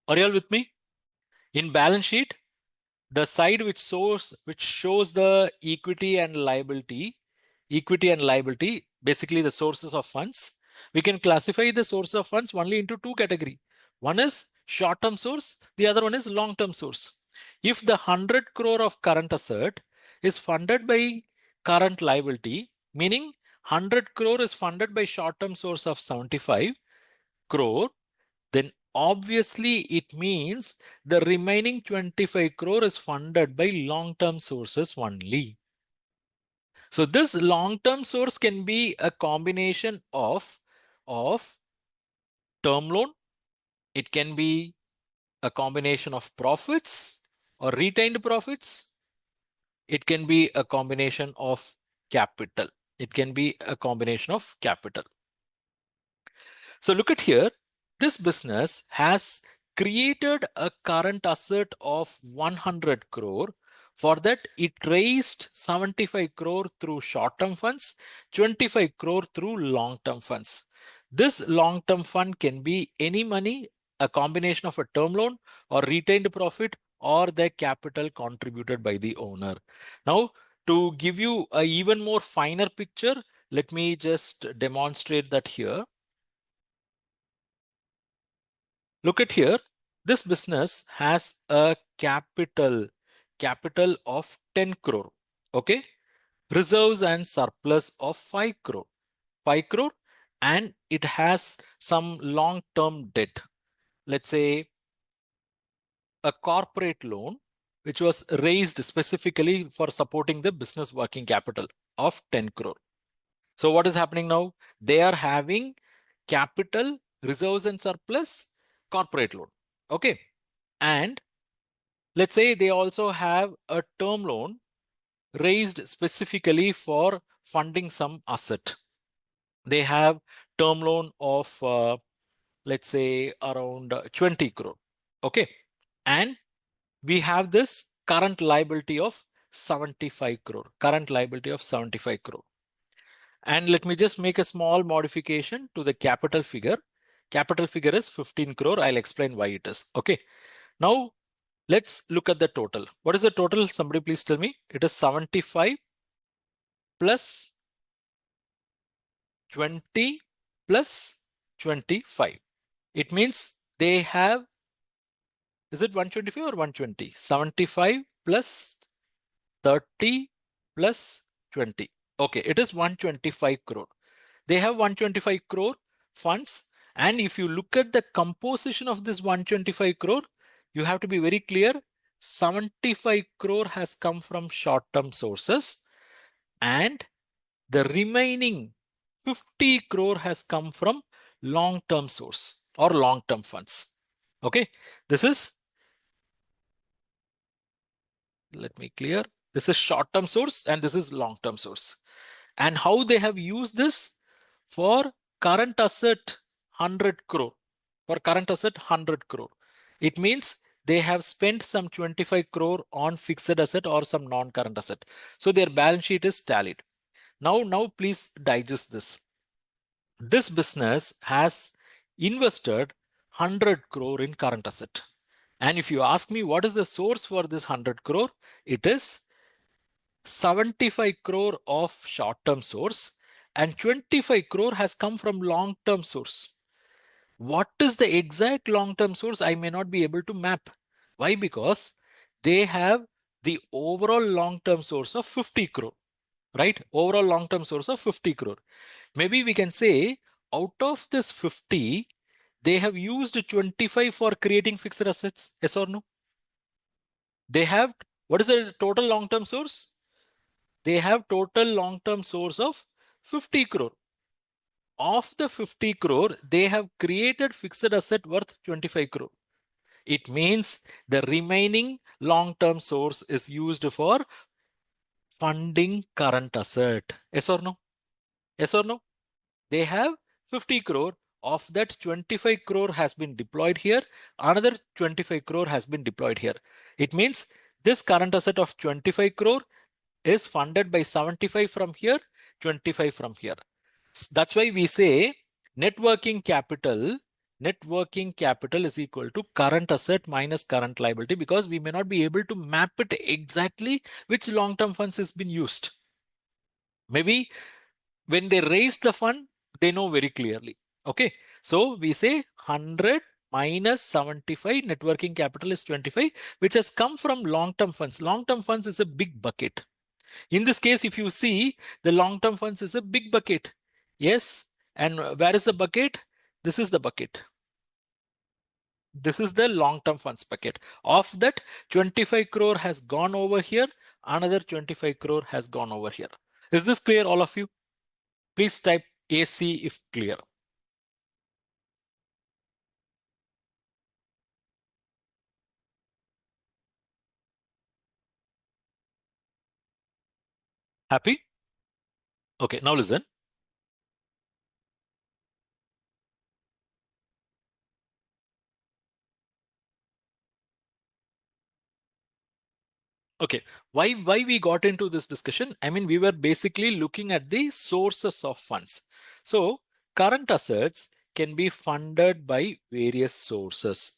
Are you all with me? In balance sheet, the side which shows the equity and liability, basically the sources of funds, we can classify the sources of funds only into two categories. One is short-term source, the other one is long-term source. If the 100 crore of current asset is funded by current liability, meaning 100 crore is funded by short-term source of 75 crore, then obviously it means the remaining 25 crore is funded by long-term sources only. So this long-term source can be a combination of term loan. It can be a combination of profits or retained profits. It can be a combination of capital. So look at here. This business has created a current asset of 100 crore. For that, it raised 75 crore through short-term funds, 25 crore through long-term funds. This long-term fund can be any money, a combination of a term loan or retained profit or the capital contributed by the owner. Now, to give you a even more finer picture, Let me just demonstrate that here. Look at here. This business has a capital of 10 crore. Okay. Reserves and surplus of 5 crore. 5 crore. And it has some long-term debt. Let's say a corporate loan, which was raised specifically for supporting the business working capital of 10 crore. So what is happening now? They are having capital, reserves and surplus, corporate loan. Okay. And let's say they also have a term loan raised specifically for funding some asset. They have term loan of, let's say, around 20 crore. Okay. And we have this current liability of 75 crore. Current liability of 75 crore. And let me just make a small modification to the capital figure. Capital figure is 15 crore. I'll explain why it is. Okay. Now, let's look at the total. What is the total? Somebody please tell me. It is 75 plus 20 plus 25. It means they have, is it 125 or 120? 75 plus 30 plus 20. Okay, it is 125 crore. They have 125 crore funds. And if you look at the composition of this 125 crore, you have to be very clear. 75 crore has come from short-term sources and the remaining 50 crore has come from long-term source or long-term funds. Okay, this is, let me clear. This is short-term source and this is long-term source. And how they have used this for current asset 100 crore. For current asset 100 crore. It means they have spent some 25 crore on fixed asset or some non-current asset. So their balance sheet is tallied. Now please digest this. This business has invested 100 crore in current asset. And if you ask me what is the source for this 100 crore, it is 75 crore of short-term source and 25 crore has come from long-term source. What is the exact long-term source? I may not be able to map. Why? Because they have the overall long-term source of 50 crore, right? Overall long-term source of 50 crore. Maybe we can say out of this 50, they have used 25 for creating fixed assets. Yes or no? They have, what is the total long-term source? They have total long-term source of 50 crore. Of the 50 crore, they have created fixed asset worth 25 crore. It means the remaining long-term source is used for funding current asset. Yes or no? Yes or no? They have 50 crore. Of that, 25 crore has been deployed here. Another 25 crore has been deployed here. It means this current asset of 25 crore is funded by 75 from here, 25 from here. That's why we say net working capital is equal to current asset minus current liability, because we may not be able to map it exactly which long-term funds has been used. Maybe when they raise the fund, they know very clearly. Okay, so we say 100 minus 75, net working capital is 25, which has come from long-term funds. Long-term funds is a big bucket. In this case, if you see, the long-term funds is a big bucket. Yes. And where is the bucket? This is the bucket. This is the long-term funds bucket. Of that, 25 crore has gone over here. Another 25 crore has gone over here. Is this clear, all of you? Please type AC if clear. Happy? Okay, now listen. Okay, why we got into this discussion? I mean, we were basically looking at the sources of funds. So current assets can be funded by various sources.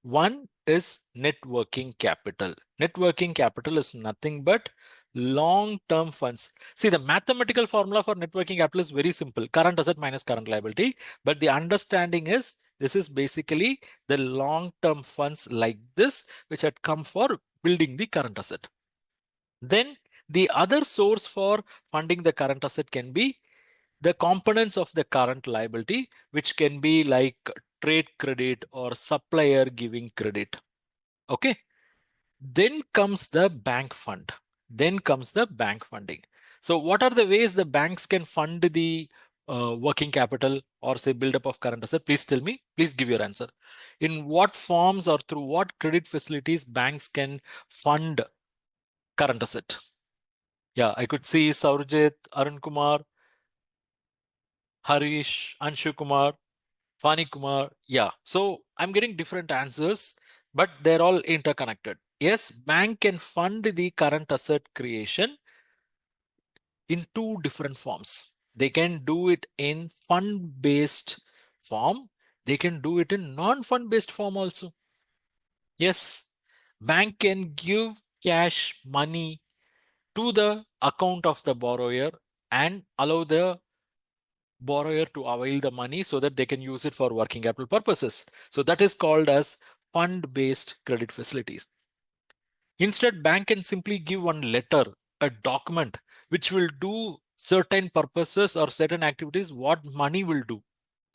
One is net working capital. Net working capital is nothing but long-term funds. See, the mathematical formula for net working capital is very simple. Current asset minus current liability. But the understanding is this is basically the long-term funds like this, which had come for building the current asset. Then the other source for funding the current asset can be the components of the current liability, which can be like trade credit or supplier giving credit. Okay. Then comes the bank fund. Then comes the bank funding. So what are the ways the banks can fund the working capital or say buildup of current asset? Please tell me. Please give your answer. In what forms or through what credit facilities banks can fund current asset? Yeah, I could see Saurjit, Arun Kumar, Harish, Anshu Kumar, Fani Kumar. Yeah, so I'm getting different answers, but they're all interconnected. Yes, bank can fund the current asset creation in two different forms. They can do it in fund-based form. They can do it in non-fund-based form also. Yes, bank can give cash money to the account of the borrower and allow the borrower to avail the money so that they can use it for working capital purposes. So that is called as fund-based credit facilities. Instead, bank can simply give one letter, a document, which will do certain purposes or certain activities, what money will do,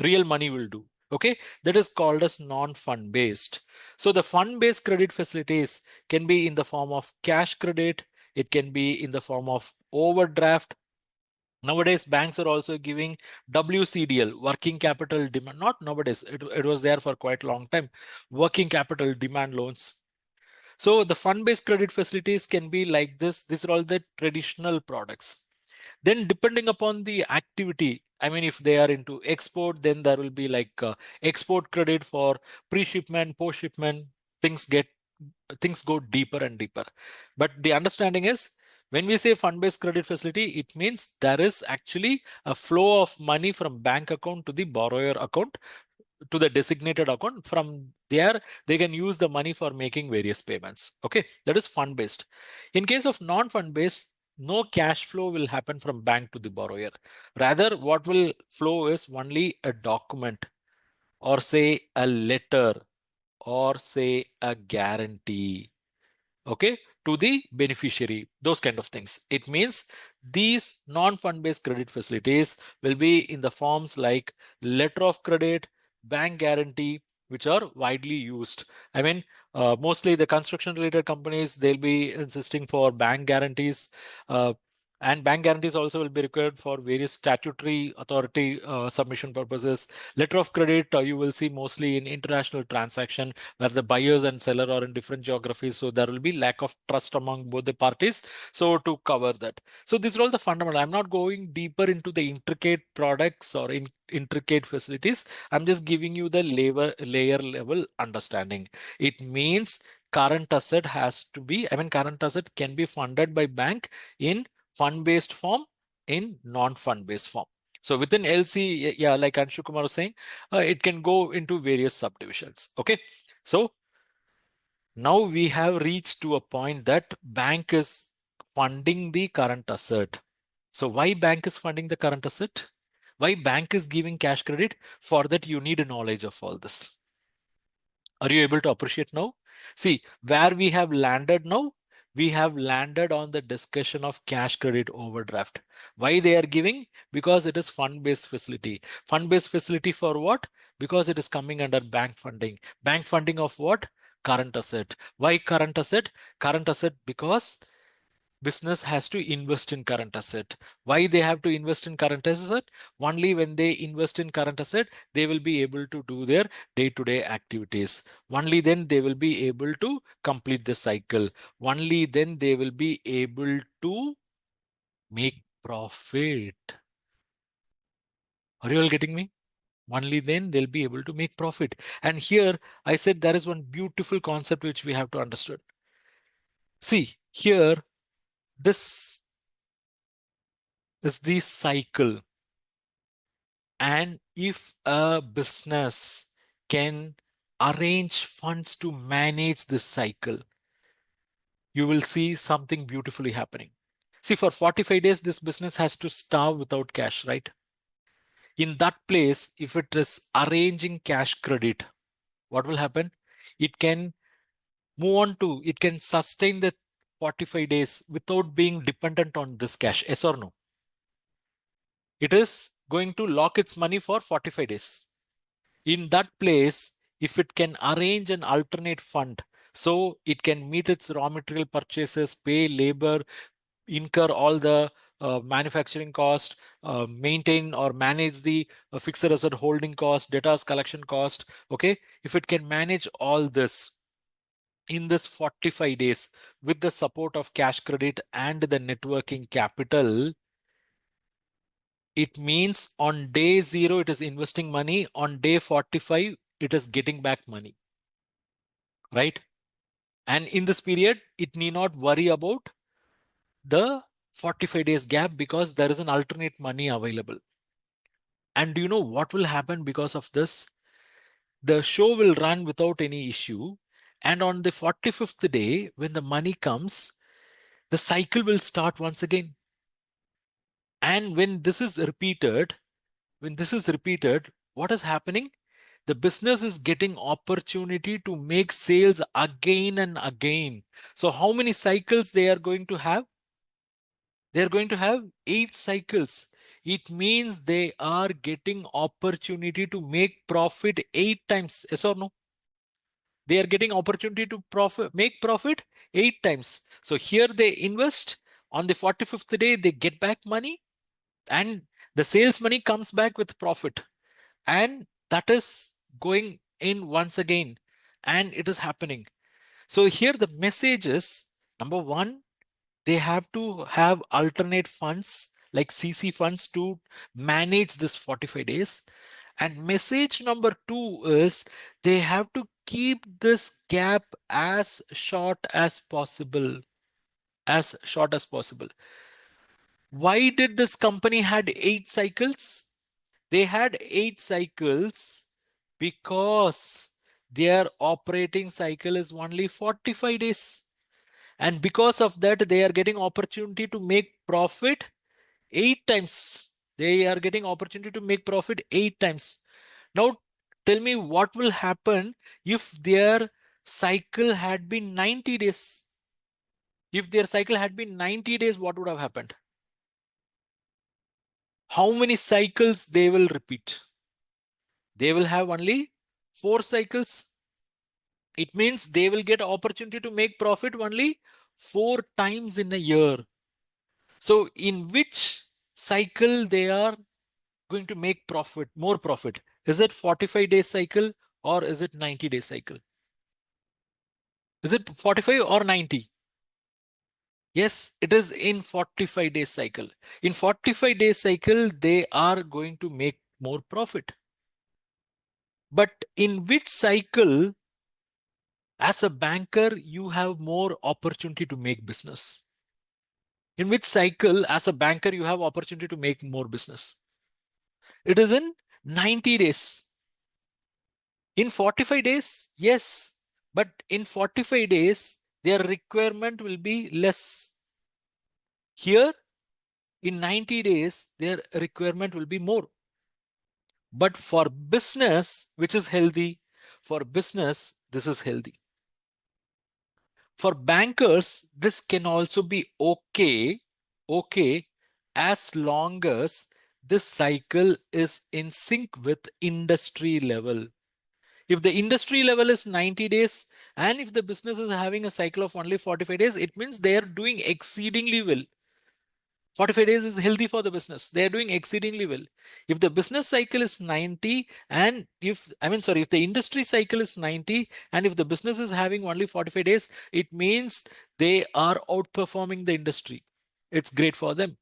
real money will do. Okay, that is called as non-fund based. So the fund-based credit facilities can be in the form of cash credit, it can be in the form of overdraft. Nowadays, banks are also giving WCDL, working capital demand, not nowadays, it was there for quite a long time, working capital demand loans. So the fund-based credit facilities can be like this. These are all the traditional products. Then depending upon the activity, I mean, if they are into export, then there will be like export credit for pre-shipment, post-shipment, things go deeper and deeper. But the understanding is when we say fund-based credit facility, it means there is actually a flow of money from bank account to the borrower account to the designated account. From there, they can use the money for making various payments. Okay, that is fund based. In case of non-fund based, no cash flow will happen from bank to the borrower. Rather, what will flow is only a document or say a letter or say a guarantee, okay, to the beneficiary, those kind of things. It means these non-fund based credit facilities will be in the forms like letter of credit, bank guarantee, which are widely used. I mean, mostly the construction related companies, they'll be insisting for bank guarantees. And bank guarantees also will be required for various statutory authority submission purposes. Letter of credit, you will see mostly in international transaction where the buyers and seller are in different geographies. So there will be lack of trust among both the parties. So to cover that. So these are all the fundamental. I'm not going deeper into the intricate products or intricate facilities. I'm just giving you the layer level understanding. It means current asset has to be, I mean, current asset can be funded by bank in fund-based form, in non-fund-based form. So within LC, yeah, like Anshu Kumar was saying, it can go into various subdivisions. Okay. So now we have reached to a point that bank is funding the current asset. So why bank is funding the current asset? Why bank is giving cash credit? For that you need a knowledge of all this. Are you able to appreciate now? See, where we have landed now, we have landed on the discussion of cash credit overdraft. Why they are giving? Because it is fund-based facility. Fund-based facility for what? Because it is coming under bank funding. Bank funding of what? Current asset. Why current asset? Current asset because business has to invest in current asset. Why they have to invest in current asset? Only when they invest in current asset, they will be able to do their day-to-day activities. Only then they will be able to complete the cycle. Only then they will be able to make profit. Are you all getting me? Only then they'll be able to make profit. And here I said there is one beautiful concept which we have to understand. See, here this is the cycle. And if a business can arrange funds to manage this cycle, you will see something beautifully happening. See, for 45 days, this business has to starve without cash, right? In that place, if it is arranging cash credit, what will happen? It can it can sustain the 45 days without being dependent on this cash. Yes or no? It is going to lock its money for 45 days. In that place, if it can arrange an alternate fund, so it can meet its raw material purchases, pay labor, incur all the manufacturing cost, maintain or manage the fixed asset holding cost, debtors collection cost. Okay, if it can manage all this in this 45 days with the support of cash credit and the networking capital, it means on day 0 it is investing money, on day 45 it is getting back money, right? And in this period it need not worry about the 45 days gap because there is an alternate money available. And do you know what will happen because of this? The show will run without any issue, and on the 45th day when the money comes, the cycle will start once again. And when this is repeated, what is happening? The business is getting opportunity to make sales again and again. So how many cycles they are going to have? They are going to have 8 cycles. It means they are getting opportunity to make profit 8 times. Yes or no? They are getting opportunity to make profit 8 times. So here they invest. On the 45th day, they get back money, and the sales money comes back with profit. And that is going in once again. And it is happening. So here the message is, number one, they have to have alternate funds like CC funds to manage this 45 days. And message number 2 is they have to keep this gap as short as possible. As short as possible. Why did this company had 8 cycles? They had 8 cycles because their operating cycle is only 45 days. And because of that, they are getting opportunity to make profit 8 times. They are getting opportunity to make profit 8 times. Now, tell me what will happen if their cycle had been 90 days. If their cycle had been 90 days, what would have happened? How many cycles they will repeat? They will have only 4 cycles. It means they will get opportunity to make profit only 4 times in a year. So in which cycle they are going to make profit, more profit? Is it 45-day cycle or is it 90-day cycle? Is it 45 or 90? Yes, it is in 45-day cycle. In 45-day cycle, they are going to make more profit. But in which cycle, as a banker, you have more opportunity to make business? In which cycle, as a banker, you have opportunity to make more business? It is in 90 days. In 45 days, yes. But in 45 days, their requirement will be less. Here, in 90 days, their requirement will be more. But for business, which is healthy, for business, this is healthy. For bankers, this can also be okay, as long as this cycle is in sync with industry level. If the industry level is 90 days and if the business is having a cycle of only 45 days, it means they are doing exceedingly well. 45 days is healthy for the business. They are doing exceedingly well. If the business cycle is 90 and if the industry cycle is 90 and if the business is having only 45 days, it means they are outperforming the industry. It's great for them.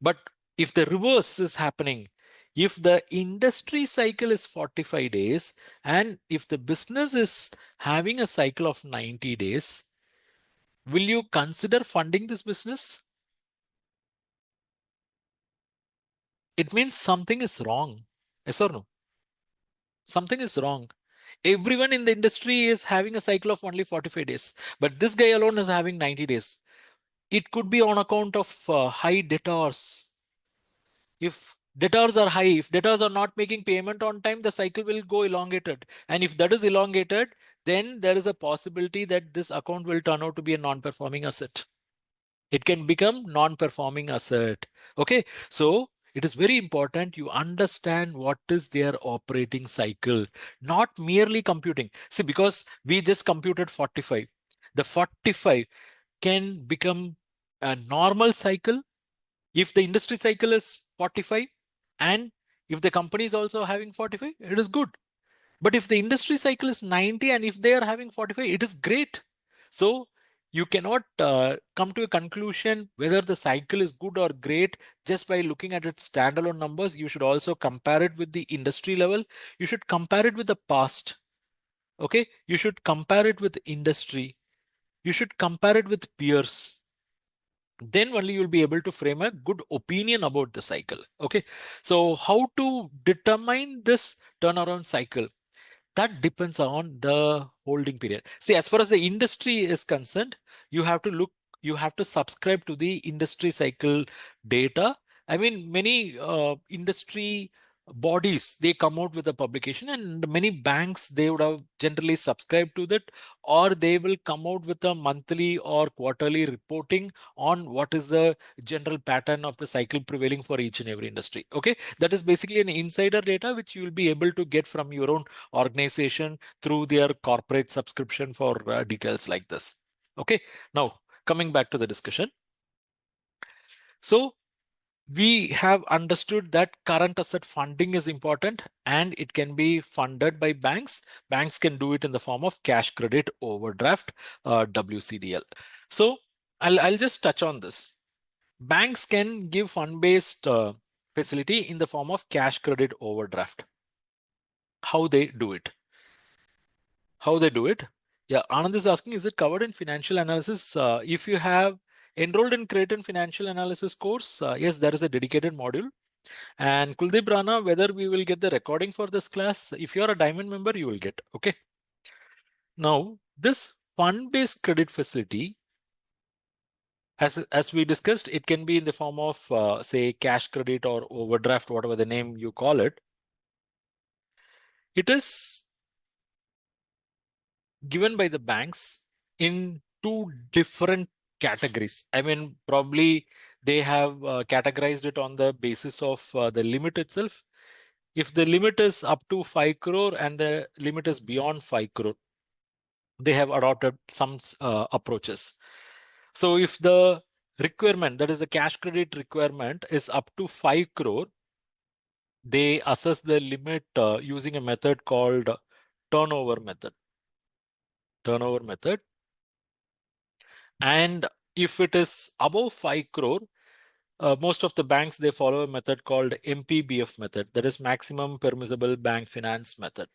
But if the reverse is happening, if the industry cycle is 45 days and if the business is having a cycle of 90 days, will you consider funding this business? It means something is wrong. Yes or no? Something is wrong. Everyone in the industry is having a cycle of only 45 days, but this guy alone is having 90 days. It could be on account of high debtors. If debtors are high, if debtors are not making payment on time, the cycle will go elongated. And if that is elongated, then there is a possibility that this account will turn out to be a non-performing asset. It can become non-performing asset. Okay, so it is very important you understand what is their operating cycle, not merely computing. See, because we just computed 45, the 45 can become a normal cycle if the industry cycle is 45 and if the company is also having 45, it is good. But if the industry cycle is 90 and if they are having 45, it is great. So you cannot come to a conclusion whether the cycle is good or great just by looking at its standalone numbers. You should also compare it with the industry level. You should compare it with the past. Okay, you should compare it with industry. You should compare it with peers. Then only you'll be able to frame a good opinion about the cycle. Okay, so how to determine this turnaround cycle? That depends on the holding period. See, as far as the industry is concerned, you have to look, you have to subscribe to the industry cycle data. I mean, many industry bodies, they come out with a publication, and many banks, they would have generally subscribed to that, or they will come out with a monthly or quarterly reporting on what is the general pattern of the cycle prevailing for each and every industry. Okay, that is basically an insider data which you will be able to get from your own organization through their corporate subscription for details like this. Okay, now coming back to the discussion. So we have understood that current asset funding is important and it can be funded by banks. Banks can do it in the form of cash credit overdraft, WCDL. So I'll just touch on this. Banks can give fund-based facility in the form of cash credit overdraft. How they do it? How they do it? Yeah, Anand is asking, is it covered in financial analysis? If you have enrolled in Creighton Financial Analysis course, yes, there is a dedicated module. And Kuldeep Rana, whether we will get the recording for this class, if you are a Diamond member, you will get. Okay. Now, this fund-based credit facility, as we discussed, it can be in the form of, say, cash credit or overdraft, whatever the name you call it. It is given by the banks in two different categories. I mean, probably they have categorized it on the basis of the limit itself. If the limit is up to 5 crore and the limit is beyond 5 crore, they have adopted some approaches. So if the requirement, that is the cash credit requirement, is up to 5 crore, they assess the limit using a method called turnover method. Turnover method. And if it is above 5 crore, most of the banks, they follow a method called MPBF method, that is maximum permissible bank finance method.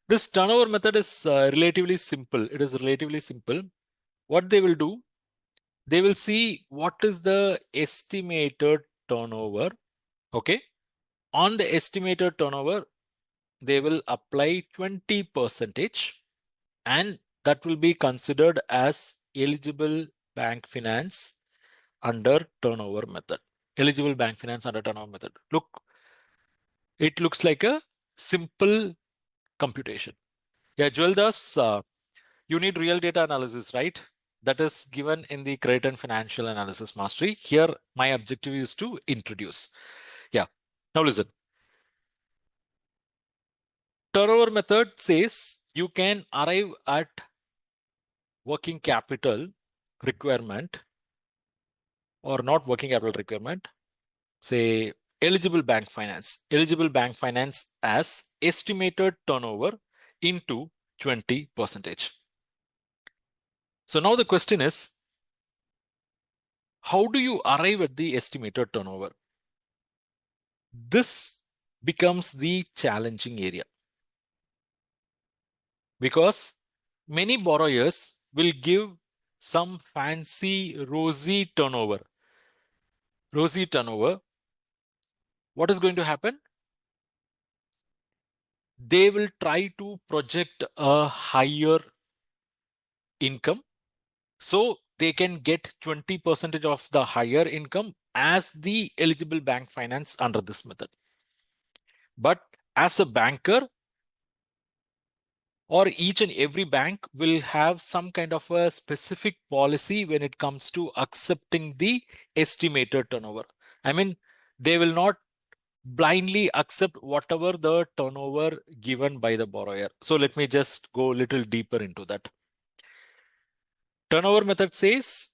This turnover method is relatively simple. It is relatively simple. What they will do, they will see what is the estimated turnover. Okay. On the estimated turnover, they will apply 20% and that will be considered as eligible bank finance under turnover method. Eligible bank finance under turnover method. Look, it looks like a simple computation. Yeah, Jweldas, you need real data analysis, right? That is given in the Credit and Financial Analysis Mastery. Here, my objective is to introduce. Yeah. Now listen. Turnover method says you can arrive at working capital requirement or not working capital requirement, say eligible bank finance as estimated turnover into 20%. So now the question is, how do you arrive at the estimated turnover? This becomes the challenging area because many borrowers will give some fancy rosy turnover. Rosy turnover. What is going to happen? They will try to project a higher income. So they can get 20% of the higher income as the eligible bank finance under this method. But as a banker, or each and every bank will have some kind of a specific policy when it comes to accepting the estimated turnover. I mean, they will not blindly accept whatever the turnover given by the borrower. So let me just go a little deeper into that. Turnover method says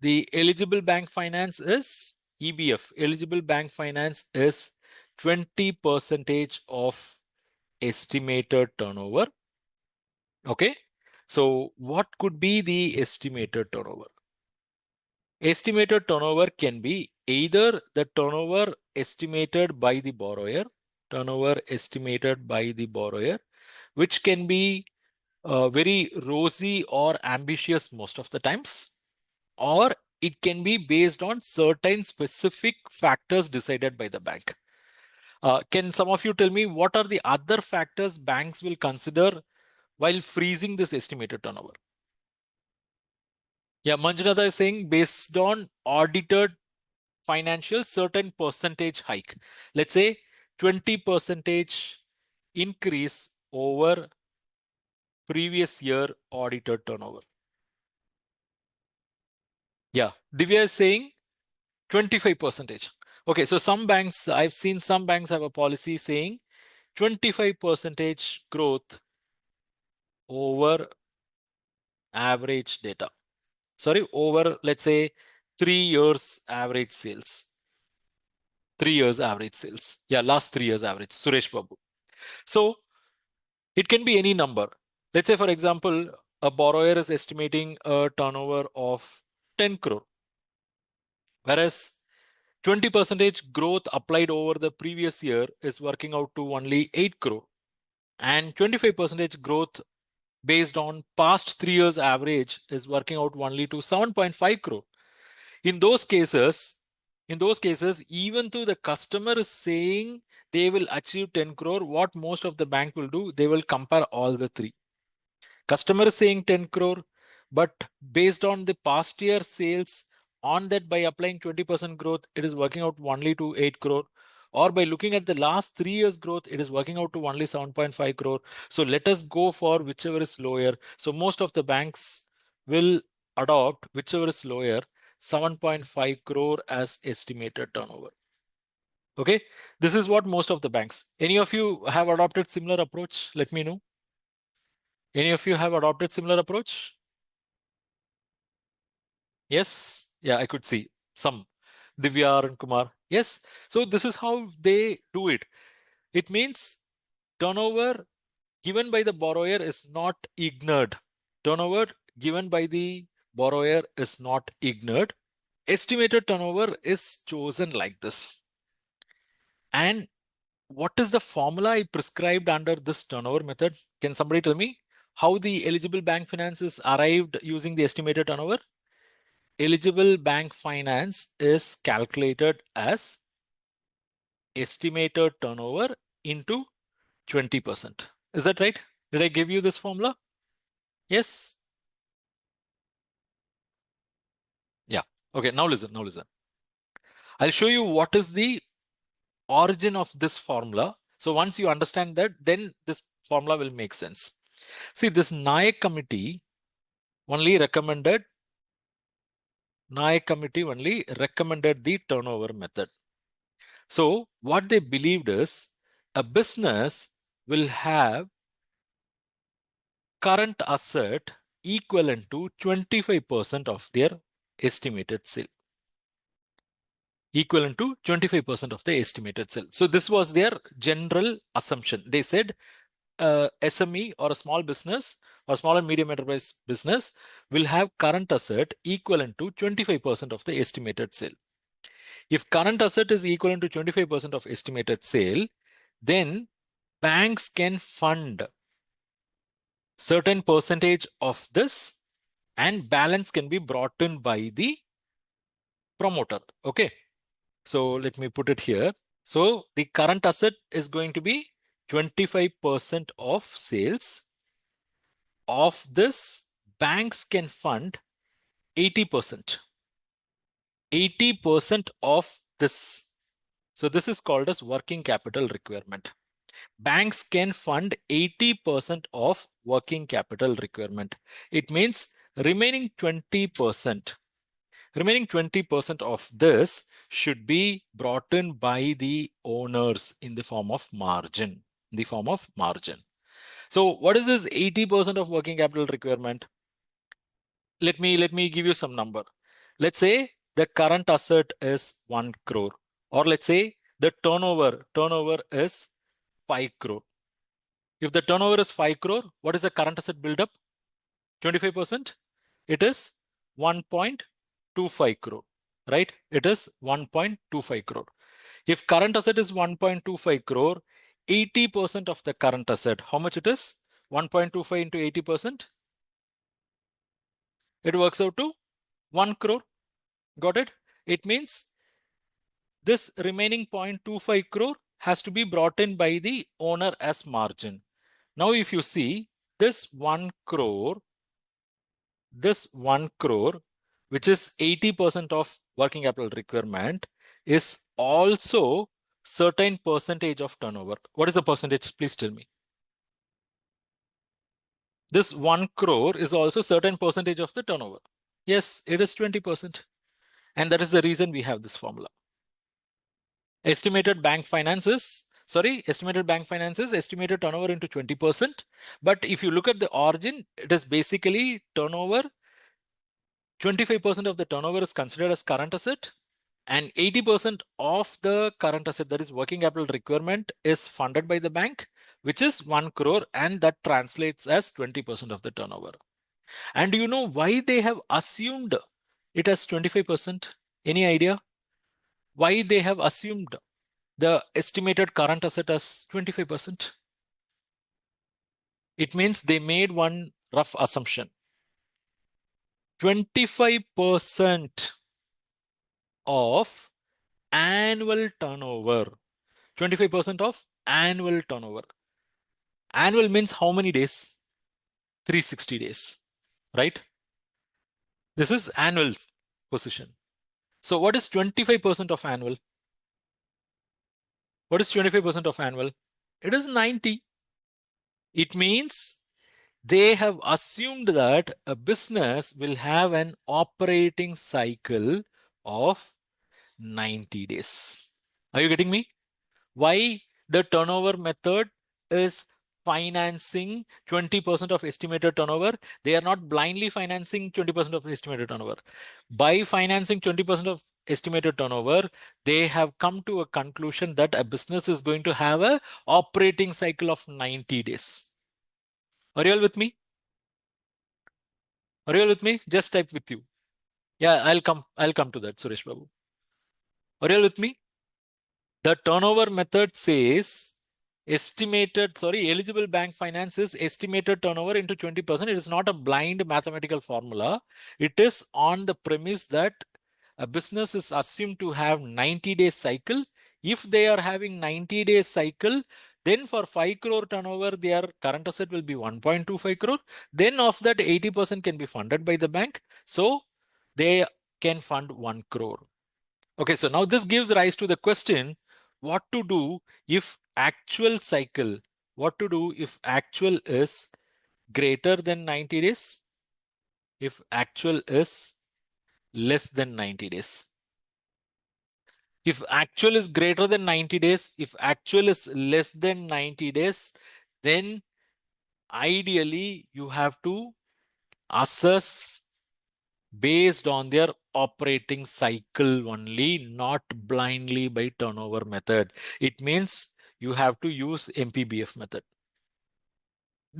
the eligible bank finance is EBF. Eligible bank finance is 20% of estimated turnover. Okay. So what could be the estimated turnover? Estimated turnover can be either the turnover estimated by the borrower, which can be very rosy or ambitious most of the times, or it can be based on certain specific factors decided by the bank. Can some of you tell me what are the other factors banks will consider while freezing this estimated turnover? Yeah, Manjunatha is saying based on audited financial certain percentage hike. Let's say 20% increase over previous year audited turnover. Yeah, Divya is saying 25%. Okay, so some banks, I've seen some banks have a policy saying 25% growth over average data. Sorry, over, let's say, 3 years average sales. 3 years average sales. Yeah, last 3 years average. Suresh Babu. So it can be any number. Let's say, for example, a borrower is estimating a turnover of 10 crore, whereas 20% growth applied over the previous year is working out to only 8 crore, and 25% growth based on past 3 years average is working out only to 7.5 crore. In those cases, even though the customer is saying they will achieve 10 crore, what most of the bank will do, they will compare all the three. Customer is saying 10 crore, but based on the past year sales, on that by applying 20% growth, it is working out only to 8 crore. Or by looking at the last 3 years growth, it is working out to only 7.5 crore. So let us go for whichever is lower. So most of the banks will adopt whichever is lower, 7.5 crore as estimated turnover. Okay, this is what most of the banks. Any of you have adopted similar approach? Let me know. Any of you have adopted similar approach? Yes. Yeah, I could see some. Divya and Kumar. Yes. So this is how they do it. It means turnover given by the borrower is not ignored. Turnover given by the borrower is not ignored. Estimated turnover is chosen like this. And what is the formula I prescribed under this turnover method? Can somebody tell me how the eligible bank finance is arrived using the estimated turnover? Eligible bank finance is calculated as estimated turnover into 20%. Is that right? Did I give you this formula? Yes? Yeah. Okay, now listen. I'll show you what is the origin of this formula. So once you understand that, then this formula will make sense. See, this Nayak committee only recommended the turnover method. So what they believed is a business will have current asset equivalent to 25% of their estimated sale. Equivalent to 25% of the estimated sale. So this was their general assumption. They said SME or a small business or small and medium enterprise business will have current asset equivalent to 25% of the estimated sale. If current asset is equivalent to 25% of estimated sale, then banks can fund certain percentage of this and balance can be brought in by the promoter. Okay. So let me put it here. So the current asset is going to be 25% of sales. Of this, banks can fund 80%. 80% of this. So this is called as working capital requirement. Banks can fund 80% of working capital requirement. It means remaining 20%. Remaining 20% of this should be brought in by the owners in the form of margin. In the form of margin. So what is this 80% of working capital requirement? Let me give you some number. Let's say the current asset is 1 crore, or let's say the turnover is 5 crore. If the turnover is 5 crore, what is the current asset buildup? 25%. It is 1.25 crore, right? It is 1.25 crore. If current asset is 1.25 crore, 80% of the current asset, how much it is? 1.25 into 80%? It works out to 1 crore. Got it? It means this remaining 0.25 crore has to be brought in by the owner as margin. Now, if you see this 1 crore, which is 80% of working capital requirement, is also certain percentage of turnover. What is the percentage? Please tell me. This 1 crore is also certain percentage of the turnover. Yes, it is 20%. And that is the reason we have this formula. Estimated bank finances, estimated turnover into 20%. But if you look at the origin, it is basically turnover. 25% of the turnover is considered as current asset, and 80% of the current asset, that is working capital requirement, is funded by the bank, which is 1 crore, and that translates as 20% of the turnover. And do you know why they have assumed it as 25%? Any idea? Why they have assumed the estimated current asset as 25%? It means they made one rough assumption. 25% of annual turnover. 25% of annual turnover. Annual means how many days? 360 days, right? This is annual position. So what is 25% of annual? What is 25% of annual? It is 90. It means they have assumed that a business will have an operating cycle of 90 days. Are you getting me? Why the turnover method is financing 20% of estimated turnover? They are not blindly financing 20% of estimated turnover. By financing 20% of estimated turnover, they have come to a conclusion that a business is going to have a operating cycle of 90 days. Are you all with me? Are you all with me? Just type with you. Yeah, I'll come to that, Suresh Babu. Are you all with me? The turnover method says eligible bank finance is estimated turnover into 20%. It is not a blind mathematical formula. It is on the premise that a business is assumed to have 90-day cycle. If they are having 90-day cycle, then for 5 crore turnover, their current asset will be 1.25 crore. Then of that, 80% can be funded by the bank. So they can fund 1 crore. Okay, so now this gives rise to the question, what to do if actual cycle, what to do if actual is greater than 90 days? If actual is less than 90 days? If actual is greater than 90 days, if actual is less than 90 days, then ideally you have to assess based on their operating cycle only, not blindly by turnover method. It means you have to use MPBF method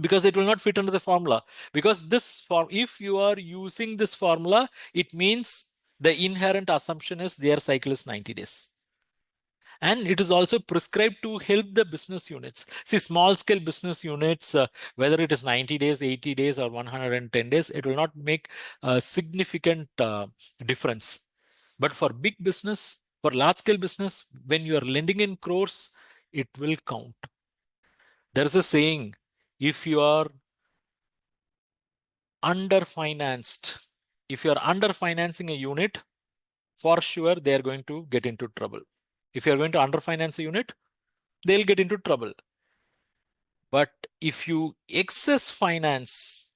because it will not fit under the formula. Because this form, if you are using this formula, it means the inherent assumption is their cycle is 90 days. And it is also prescribed to help the business units. See, small scale business units, whether it is 90 days, 80 days, or 110 days, it will not make a significant difference. But for big business, for large scale business, when you are lending in crores, it will count. There's a saying, if you are underfinanced, if you're under financing a unit, for sure they're going to get into trouble. If you're going to underfinance a unit, they'll get into trouble. But if you excess finance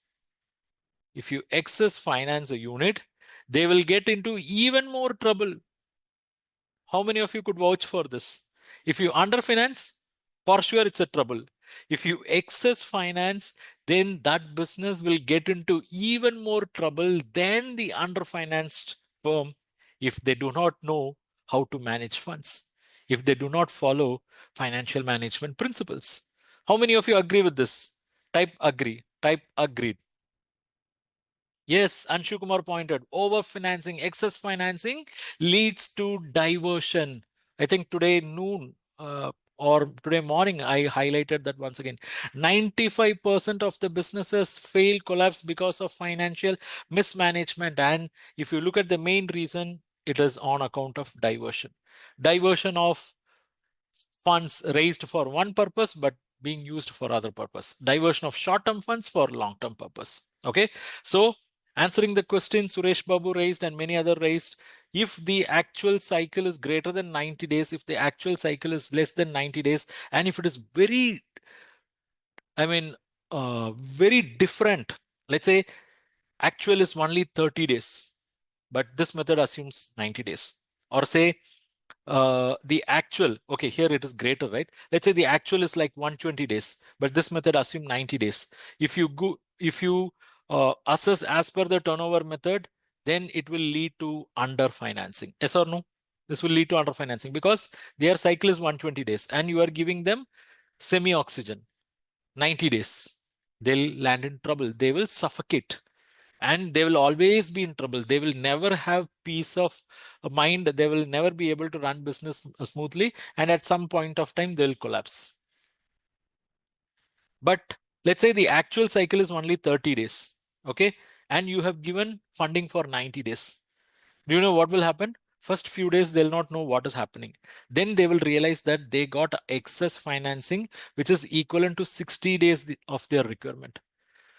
a unit, they will get into even more trouble. How many of you could vouch for this? If you underfinance, for sure it's a trouble. If you excess finance, then that business will get into even more trouble than the underfinanced firm if they do not know how to manage funds, if they do not follow financial management principles. How many of you agree with this? Type agree, type agreed. Yes, Anshu Kumar pointed, overfinancing, excess financing leads to diversion. I think today noon or today morning, I highlighted that once again. 95% of the businesses fail, collapse because of financial mismanagement. And if you look at the main reason, it is on account of diversion. Diversion of funds raised for one purpose, but being used for other purpose. Diversion of short-term funds for long-term purpose. Okay, so answering the question Suresh Babu raised and many other raised, if the actual cycle is greater than 90 days, if the actual cycle is less than 90 days, and if it is very, very different, let's say actual is only 30 days, but this method assumes 90 days. Or say the actual, okay, here it is greater, right? Let's say the actual is like 120 days, but this method assume 90 days. If you assess as per the turnover method, then it will lead to under financing. Yes or no? This will lead to under financing because their cycle is 120 days and you are giving them semi-oxygen 90 days. They'll land in trouble. They will suffocate and they will always be in trouble. They will never have peace of mind. They will never be able to run business smoothly. And at some point of time, they'll collapse. But let's say the actual cycle is only 30 days. Okay. And you have given funding for 90 days. Do you know what will happen? First few days, they'll not know what is happening. Then they will realize that they got excess financing, which is equivalent to 60 days of their requirement.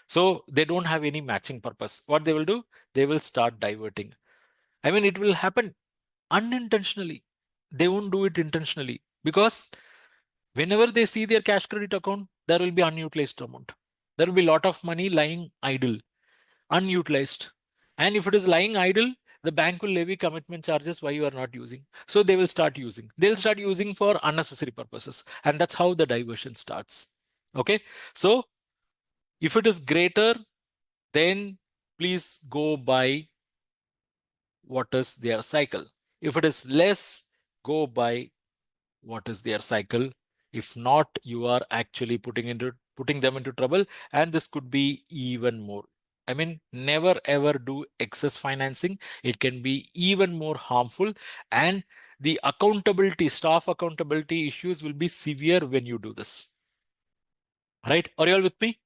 So they don't have any matching purpose. What they will do? They will start diverting. I mean, it will happen unintentionally. They won't do it intentionally because whenever they see their cash credit account, there will be unutilized amount. There will be a lot of money lying idle, unutilized. And if it is lying idle, the bank will levy commitment charges why you are not using. So they will start using. They'll start using for unnecessary purposes. And that's how the diversion starts. Okay. So if it is greater, then please go by what is their cycle. If it is less, go by what is their cycle. If not, you are actually putting them into trouble, and this could be even more. I mean, never ever do excess financing. It can be even more harmful, and the staff accountability issues will be severe when you do this. Right? Are you all with me?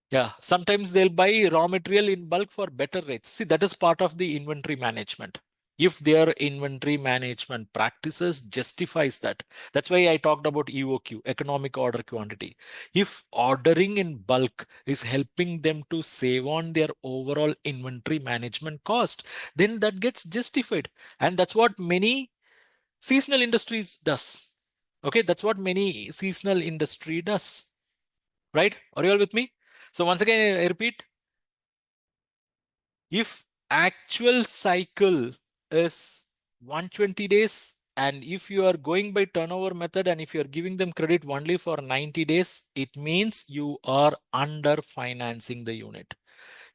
Yeah, sometimes they'll buy raw material in bulk for better rates. See, that is part of the inventory management. If their inventory management practices justifies that. That's why I talked about EOQ, economic order quantity. If ordering in bulk is helping them to save on their overall inventory management cost, then that gets justified. And that's what many seasonal industries does. Okay, that's what many seasonal industry does. Right? Are you all with me? So once again, I repeat, if actual cycle is 120 days, and if you are going by turnover method and if you are giving them credit only for 90 days, it means you are under financing the unit.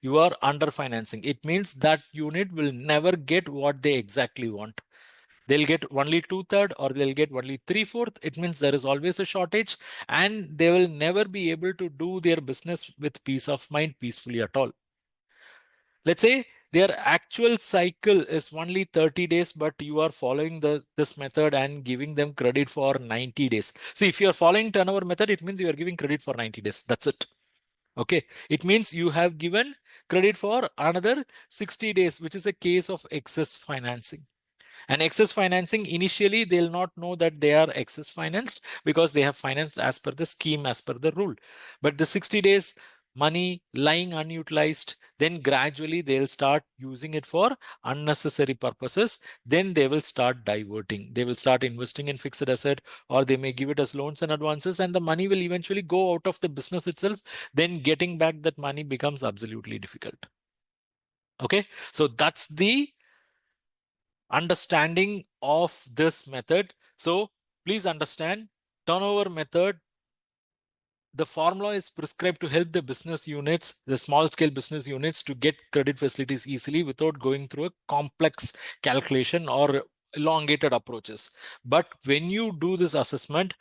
You are under financing. It means that unit will never get what they exactly want. They'll get only 2/3 or they'll get only 3/4. It means there is always a shortage and they will never be able to do their business with peace of mind peacefully at all. Let's say their actual cycle is only 30 days, but you are following this method and giving them credit for 90 days. See, if you are following turnover method, it means you are giving credit for 90 days. That's it. Okay. It means you have given credit for another 60 days, which is a case of excess financing. And excess financing, initially, they'll not know that they are excess financed because they have financed as per the scheme, as per the rule. But the 60 days money lying unutilized, then gradually they'll start using it for unnecessary purposes. Then they will start diverting. They will start investing in fixed asset, or they may give it as loans and advances, and the money will eventually go out of the business itself. Then getting back that money becomes absolutely difficult. Okay, so that's the understanding of this method. So please understand, turnover method, the formula is prescribed to help the business units, the small scale business units, to get credit facilities easily without going through a complex calculation or elongated approaches. But when you do this assessment,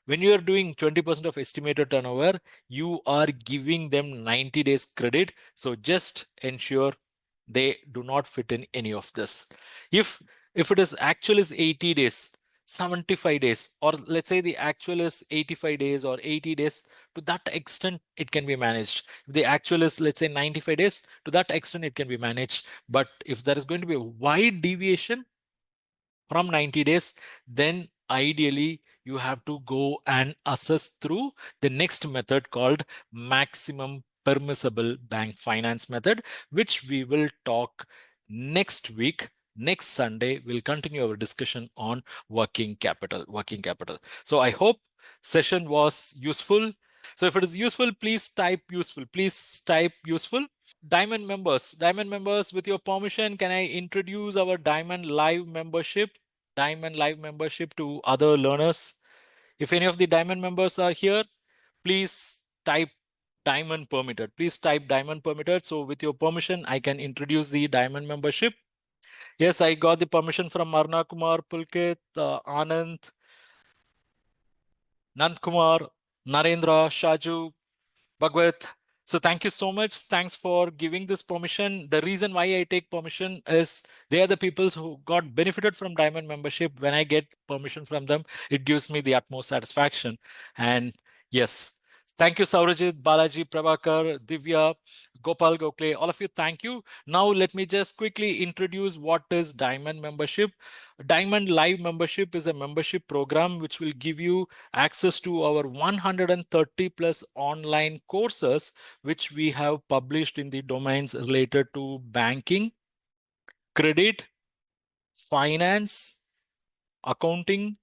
when you are doing 20% of estimated turnover, you are giving them 90 days credit. So just ensure they do not fit in any of this. If it is actual is 80 days, 75 days, or let's say the actual is 85 days or 80 days, to that extent it can be managed. If the actual is, let's say, 95 days, to that extent it can be managed. But if there is going to be a wide deviation from 90 days, then ideally you have to go and assess through the next method called maximum permissible bank finance method, which we will talk next week. Next Sunday, we'll continue our discussion on working capital. So I hope session was useful. So if it is useful, please type useful. Please type useful. Diamond members, with your permission, can I introduce our Diamond Live membership? Diamond Live membership to other learners. If any of the Diamond members are here, please type Diamond permitted. Please type Diamond permitted. So with your permission, I can introduce the Diamond membership. Yes, I got the permission from Marna Kumar, Pulkit, Anand, Nand Kumar, Narendra, Shaju, Bhagwat. So thank you so much. Thanks for giving this permission. The reason why I take permission is they are the people who got benefited from Diamond membership. When I get permission from them, it gives me the utmost satisfaction. And yes, thank you, Saurajit, Balaji, Prabhakar, Divya, Gopal Gokhale, all of you, thank you. Now let me just quickly introduce what is Diamond membership. Diamond Live membership is a membership program which will give you access to our 130 plus online courses, which we have published in the domains related to banking, credit, finance, accounting,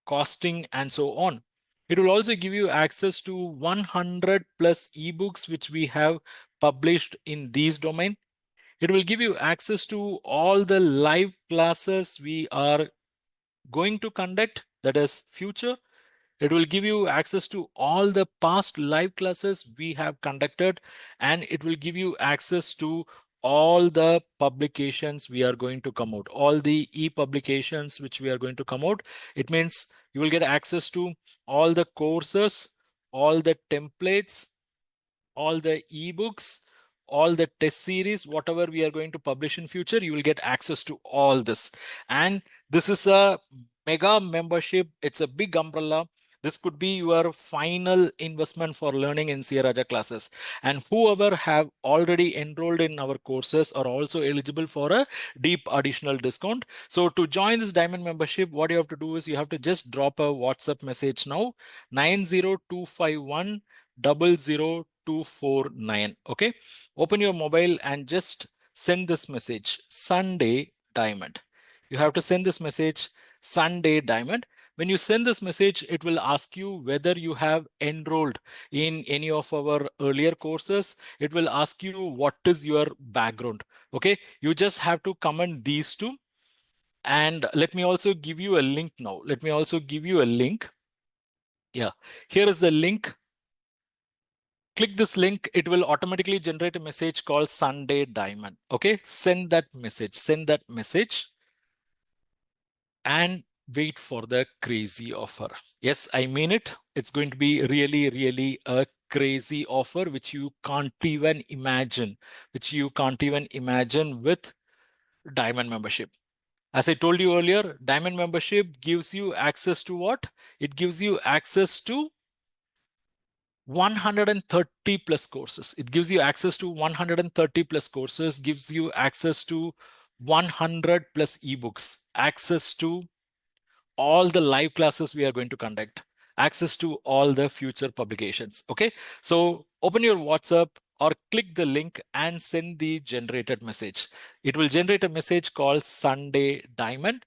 costing, and so on. It will also give you access to 100 plus ebooks, which we have published in these domain. It will give you access to all the live classes we are going to conduct, that is future. It will give you access to all the past live classes we have conducted, and it will give you access to all the publications we are going to come out, all the e-publications which we are going to come out. It means you will get access to all the courses, all the templates, all the ebooks, all the test series, whatever we are going to publish in future, you will get access to all this. And this is a mega membership. It's a big umbrella. This could be your final investment for learning in CA Raja classes. And whoever have already enrolled in our courses are also eligible for a deep additional discount. So to join this Diamond membership, what you have to do is you have to just drop a WhatsApp message now, 90251 00249. Okay, open your mobile and just send this message, Sunday Diamond. You have to send this message, Sunday Diamond. When you send this message, it will ask you whether you have enrolled in any of our earlier courses. It will ask you what is your background. Okay, you just have to comment these two. And let me also give you a link now. Let me also give you a link. Yeah, here is the link. Click this link, it will automatically generate a message called Sunday Diamond. Okay, send that message and wait for the crazy offer. Yes, I mean it. It's going to be really, really a crazy offer, which you can't even imagine, with Diamond membership. As I told you earlier, Diamond membership gives you access to what? It gives you access to 130 plus courses. It gives you access to 130 plus courses, gives you access to 100 plus ebooks, access to all the live classes we are going to conduct, access to all the future publications. Okay, so open your WhatsApp or click the link and send the generated message. It will generate a message called Sunday Diamond.